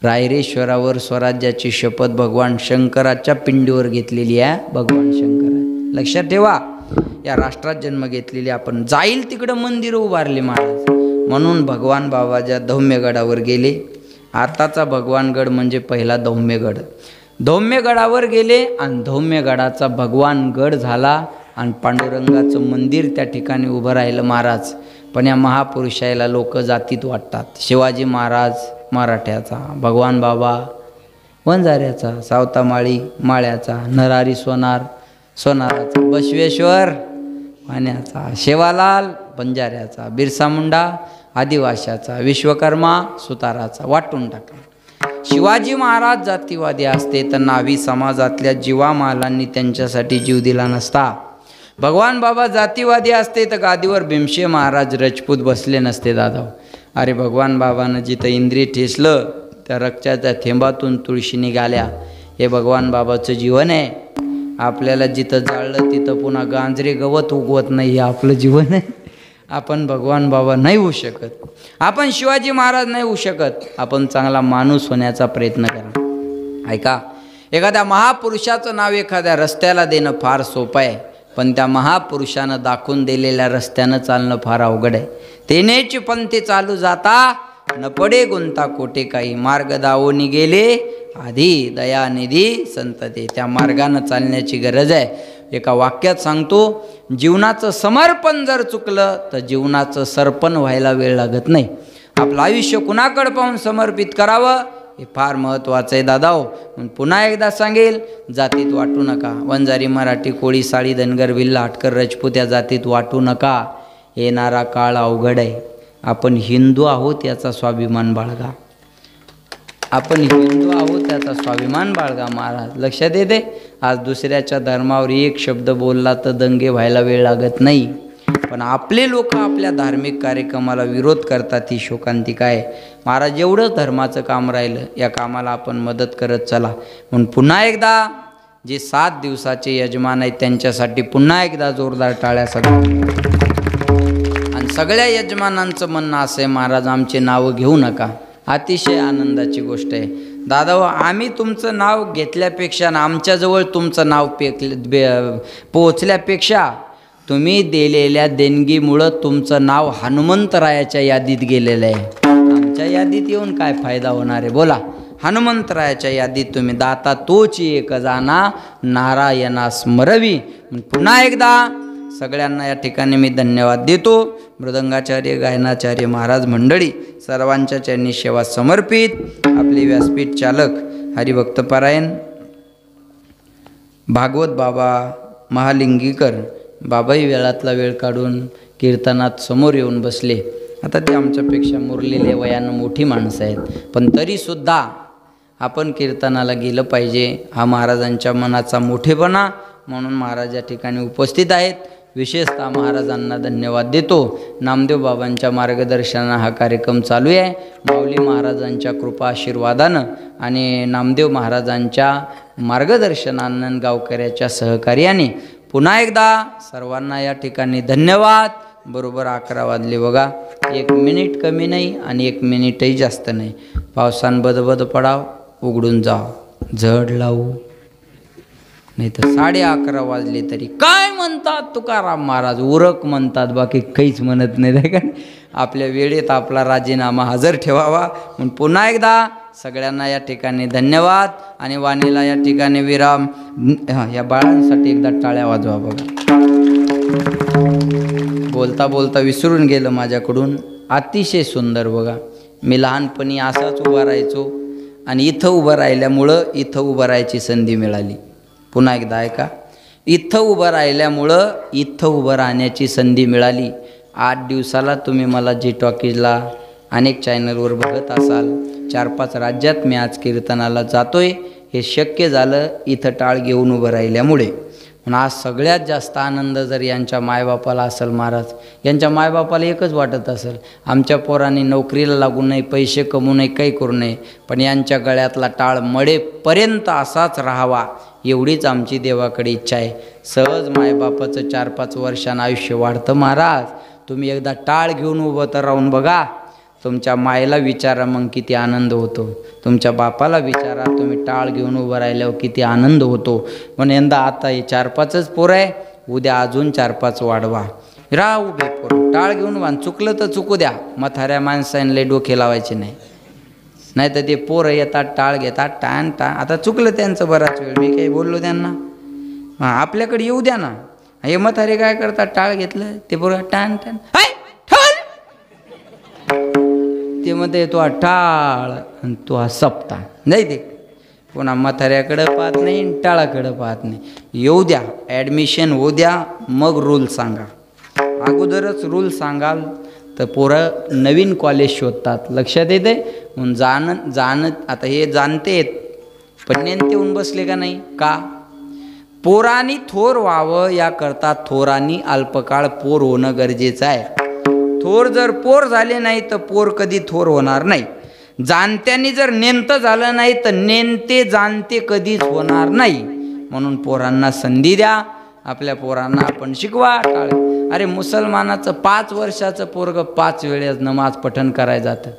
रायरेश्वरावर स्वराज्याची शपथ भगवान शंकराच्या पिंडीवर घेतलेली आहे. भगवान शंकर लक्षात ठेवा. या राष्ट्रात जन्म घेतलेली आपण जाईल तिकडं मंदिर उभारले महाराज. म्हणून भगवान बाबाच्या धौम्यगडावर गेले. आताचा भगवानगड म्हणजे पहिला धौम्यगड. धौम्यगडावर गेले आणि धौम्यगडाचा भगवानगड झाला आणि पांडुरंगाचं मंदिर त्या ठिकाणी उभं राहिलं महाराज. पण या महापुरुषाला लोक जातीत वाटतात. शिवाजी महाराज मराठ्याचा, भगवान बाबा वंजाऱ्याचा, सावतामाळी माळ्याचा, नरारी सोनाराचा, बसवेश्वर वाण्याचा, शेवालाल बंजाऱ्याचा, बिरसा मुंडा आदिवाशाचा, विश्वकर्मा सुताराचा वाटून टाकला. शिवाजी महाराज जातीवादी असते तर नावी समाजातल्या जीवामालांनी त्यांच्यासाठी जीव दिला नसता. भगवान बाबा जातीवादी असते तर गादीवर भीमशे महाराज राजपूत बसले नसते दादा. अरे भगवान बाबानं जिथं इंद्रिय ठेसलं त्या रक्ताच्या थेंबातून तुळशी निघाल्या. हे भगवान बाबाचं जीवन आहे. आपल्याला जिथं जाळलं तिथं पुन्हा गांजरे गवत उगवत नाही, हे आपलं जीवन आहे. आपण भगवान बाबा नाही होऊ शकत, आपण शिवाजी महाराज नाही होऊ शकत. आपण चांगला माणूस होण्याचा प्रयत्न करा. ऐका, एखाद्या महापुरुषाचं नाव एखाद्या रस्त्याला देणं फार सोपं आहे, पण त्या महापुरुषानं दाखवून दिलेल्या रस्त्यानं चालणं फार अवघड आहे. तेनेची पंथी चालू जाता न पडे गुंता कोटे काही, मार्ग दावोनी गेले आधी दयानिधी संतते. त्या मार्गानं चालण्याची गरज आहे. एका वाक्यात सांगतो, जीवनाचं समर्पण जर चुकलं तर जीवनाचं सरपण व्हायला वेळ लागत नाही. आपलं आयुष्य कुणाकडे पाहून समर्पित करावं हे फार महत्त्वाचं आहे दादाओ. म्हणून पुन्हा एकदा सांगेल, जातीत वाटू नका. वंजारी, मराठी, कोळी, साळी, धनगर, भिल्ल, हाटकर, राजपूत या जातीत वाटू नका. येणारा काळ अवघड आहे. आपण हिंदू आहोत याचा स्वाभिमान बाळगा. आपण हिंदू आहोत त्याचा स्वाभिमान बाळगा महाराज. लक्षात येते. आज दुसऱ्याच्या धर्मावर एक शब्द बोलला तर दंगे व्हायला वेळ लागत नाही, पण आपले लोक आपल्या धार्मिक कार्यक्रमाला विरोध करतात. ही शोकांतिका आहे महाराज. एवढंच धर्माचं काम राहिलं, या कामाला आपण मदत करत चला. म्हणून पुन्हा एकदा जे 7 दिवसाचे यजमान आहेत त्यांच्यासाठी पुन्हा एकदा जोरदार टाळ्या सगळ्या. आणि सगळ्या यजमानांचं म्हणणं असं आहे, महाराज आमचे नावं घेऊ नका. अतिशय आनंदाची गोष्ट आहे दादा. आम्ही तुमचं नाव घेतल्यापेक्षा आणि आमच्याजवळ तुमचं नाव पोहोचल्यापेक्षा तुम्ही दिलेल्या देणगीमुळं तुमचं नाव हनुमंतरायाच्या यादीत गेलेलं आहे. आमच्या यादीत येऊन काय फायदा होणार आहे बोला. हनुमंतरायाच्या यादीत तुम्ही दाता तोची एक जाना नारायणा स्मरवी. पुन्हा एकदा सगळ्यांना या ठिकाणी मी धन्यवाद देतो. मृदंगाचार्य, गायनाचार्य, महाराज मंडळी सर्वांच्या चरणी सेवा समर्पित. आपले व्यासपीठ चालक हरिभक्तपरायण भागवत बाबा महालिंगीकर बाबाही वेळातला वेळ काढून कीर्तनात समोर येऊन बसले. आता ते आमच्यापेक्षा मुरलेले वयानं मोठी माणसं आहेत, पण तरीसुद्धा आपण कीर्तनाला गेलं पाहिजे. हा महाराजांच्या मनाचा मोठेपणा. म्हणून महाराज या ठिकाणी उपस्थित आहेत. विशेषतः महाराजांना धन्यवाद देतो. नामदेव बाबांच्या मार्गदर्शनानं हा कार्यक्रम चालू आहे. माऊली महाराजांच्या कृपा आशीर्वादानं आणि नामदेव महाराजांच्या मार्गदर्शनानं गावकऱ्याच्या सहकार्याने पुन्हा एकदा सर्वांना या ठिकाणी धन्यवाद. बरोबर 11 वाजले बघा. 1 मिनिट कमी नाही आणि 1 मिनिटही जास्त नाही. पावसान बदबद पडाव, उघडून जाव, झड लावू. नाही तर 11:30 वाजले तरी काय म्हणतात तुकाराम महाराज, उरक म्हणतात, बाकी काहीच म्हणत नाही का. आपल्या वेळेत आपला राजीनामा हजर ठेवावा. म्हणून पुन्हा एकदा सगळ्यांना या ठिकाणी धन्यवाद आणि वाणीला या ठिकाणी विराम. या बाळांसाठी एकदा टाळ्या वाजवा बघा. बोलता बोलता विसरून गेलं माझ्याकडून. अतिशय सुंदर बघा. मी लहानपणी असाच उभा राहायचो आणि इथं उभं राहिल्यामुळं इथं उभं राहायची संधी मिळाली. पुन्हा एकदा ऐका. इथं उभं राहिल्यामुळं इथं उभं राहण्याची संधी मिळाली. 8 दिवसाला तुम्ही मला जी टॉकीजला अनेक चॅनलवर बघत असाल. 4-5 राज्यात मी आज कीर्तनाला जातोय. हे शक्य झालं इथं टाळ घेऊन उभं राहिल्यामुळे. म्हणून आज सगळ्यात जास्त आनंद जर यांच्या मायबापाला असेल महाराज, यांच्या मायबापाला एकच वाटत असेल आमच्या पोरांनी नोकरीला लागू नये, पैसे कमवू नये, काही करू नये, पण यांच्या गळ्यातला टाळ मडेपर्यंत असाच राहावा एवढीच आमची देवाकडे इच्छा आहे. सहज मायबापाचं 4-5 वर्षांनं आयुष्य वाढतं महाराज. तुम्ही एकदा टाळ घेऊन उभं तर राहून बघा. तुमच्या मायला विचारा मग किती आनंद होतो. तुमच्या बापाला विचारा तुम्ही टाळ घेऊन उभं राहिल्यावर किती आनंद होतो. पण यंदा आता हे 4-5च पोरं आहे, उद्या अजून 4-5 वाढवा. राहा उभे पोरं, टाळ घेऊन वाहन. चुकलं तर चुकू द्या. म्हाताऱ्या माणसांना डोके लावायचे नाही. नाही तर ते पोरं येतात टाळ घेतात टाण टाण. आता चुकलं त्यांचं बराच वेळ, मी काही बोललो त्यांना. आपल्याकडे येऊ द्या ना. हे म्हातारे काय करतात, टाळ घेतलं ते पोरं टाण टाण ते मध्ये तो टाळ आणि तो हा सप्ता नाही. ते पुन्हा म्हाताऱ्याकडं पाहत नाही, टाळाकडं पाहत नाही. येऊ द्या, ॲडमिशन होऊ द्या, मग रूल सांगा. अगोदरच रूल सांगाल तर पोरं नवीन कॉलेज शोधतात. लक्षात येते. म्हणून जाणं आता हे जाणतेत पण नेमते येऊन बसले का नाही का. पोरांनी थोर व्हावं याकरता थोरांनी अल्पकाळ पोर होणं गरजेचं आहे. थोर जर पोर झाले नाही तर पोर कधी थोर होणार नाही. जाणत्यांनी जर नेमतं झालं नाही तर नेमते जाणते कधीच होणार नाही. म्हणून पोरांना संधी द्या. आपल्या पोरांना आपण शिकवा. टाळ. अरे मुसलमानाचं 5 वर्षाचं पोरग 5 वेळेस नमाज पठण करायला जातं.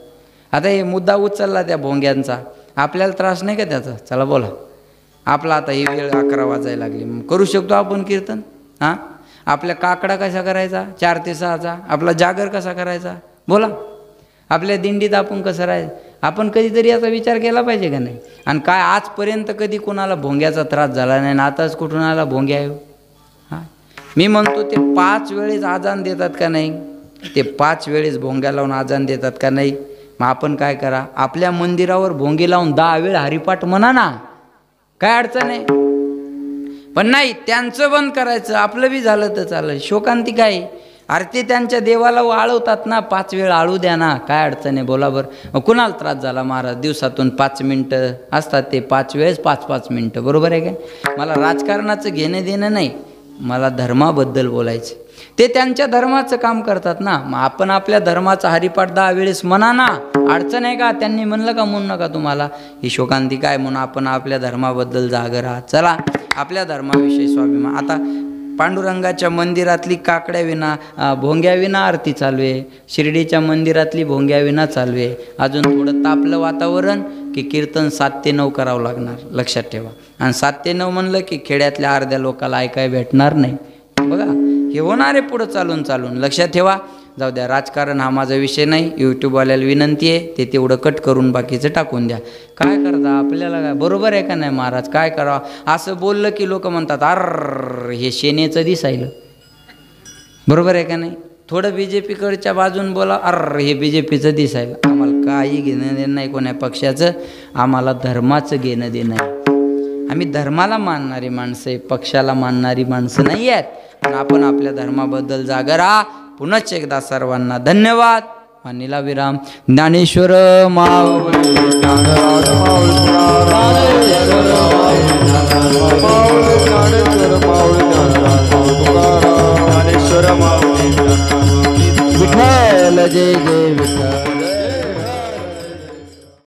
आता हे मुद्दा उचलला त्या भोंग्यांचा, आपल्याला त्रास नाही का त्याचा. चला बोला. आपला आता ही वेळ 11 वाजायला लागली, करू शकतो आपण कीर्तन. हां, आपल्या काकडा कसा करायचा 4 ते 6चा, आपला जागर कसा करायचा बोला. आपल्या दिंडीत आपण कसं राहायचं. आपण कधीतरी याचा विचार केला पाहिजे का नाही. आणि काय आजपर्यंत कधी कोणाला भोंग्याचा त्रास झाला नाही, आताच कुठून आला भोंग्या येऊ. हां, मी म्हणतो ते 5 वेळेस आजान देतात का नाही, ते 5 वेळेस भोंग्या लावून आजान देतात का नाही. मग आपण काय करा, आपल्या मंदिरावर भोंगी लावून 10 वेळ हरिपाठ म्हणा ना, काय अडचण आहे. पण नाही, त्यांचं बंद करायचं, आपलं बी झालं तर चालेल. शोकांती काय. अरे ते त्यांच्या देवाला आळवतात ना, 5 वेळ आळू द्या ना, काय अडचण आहे बोला बरं. कुणाला त्रास झाला महाराज, दिवसातून 5 मिनटं असतात ते 5 वेळेस 5-5 मिनटं, बरोबर आहे काय. मला राजकारणाचं घेणं देणं नाही, मला धर्माबद्दल बोलायचं. ते त्यांच्या धर्माचं काम करतात ना, मग आपण आपल्या धर्माचा हरिपाठ 10 वेळेस म्हणा ना, अडचण आहे का. त्यांनी म्हणलं का म्हणू नका तुम्हाला, ही शोकांती काय म्हणून आपण आपल्या धर्माबद्दल जागर राहा. चला, आपल्या धर्माविषयी स्वाभिमान. आता पांडुरंगाच्या मंदिरातली काकड्या विना भोंग्या विना आरती चालू आहे. शिर्डीच्या मंदिरातली भोंग्या विना चालू आहे. अजून थोडं तापलं वातावरण की कीर्तन 7 ते 9 करावं लागणार, लक्षात ठेवा. आणि 7 ते 9 म्हणलं की खेड्यातल्या अर्ध्या लोकाला ऐकाय भेटणार नाही. बघा, हे होणार आहे पुढं चालून चालून, लक्षात ठेवा. जाऊ द्या, राजकारण हा माझा विषय नाही. यूट्यूबवाल्याला विनंती आहे ते तेवढं कट करून बाकीचं टाकून द्या. काय करता आपल्याला काय, बरोबर आहे का नाही महाराज. काय करावं, असं बोललं की लोक म्हणतात अर हे शेनेचं दिसायलं, बरोबर आहे का नाही. थोडं BJPकडच्या बाजून बोला, अर हे BJPचं दिसायलं. आम्हाला काही घेणं देणं नाही कोण्या पक्षाचं, आम्हाला धर्माचं घेणं देणं आहे. आम्ही धर्माला मानणारी माणसं आहे, पक्षाला मानणारी माणसं नाही आहेत. पण आपण आपल्या धर्माबद्दल जागा राहा. पुनश्च एकदा सर्वांना धन्यवाद. वाणीला विराम. ज्ञानेश्वर माऊली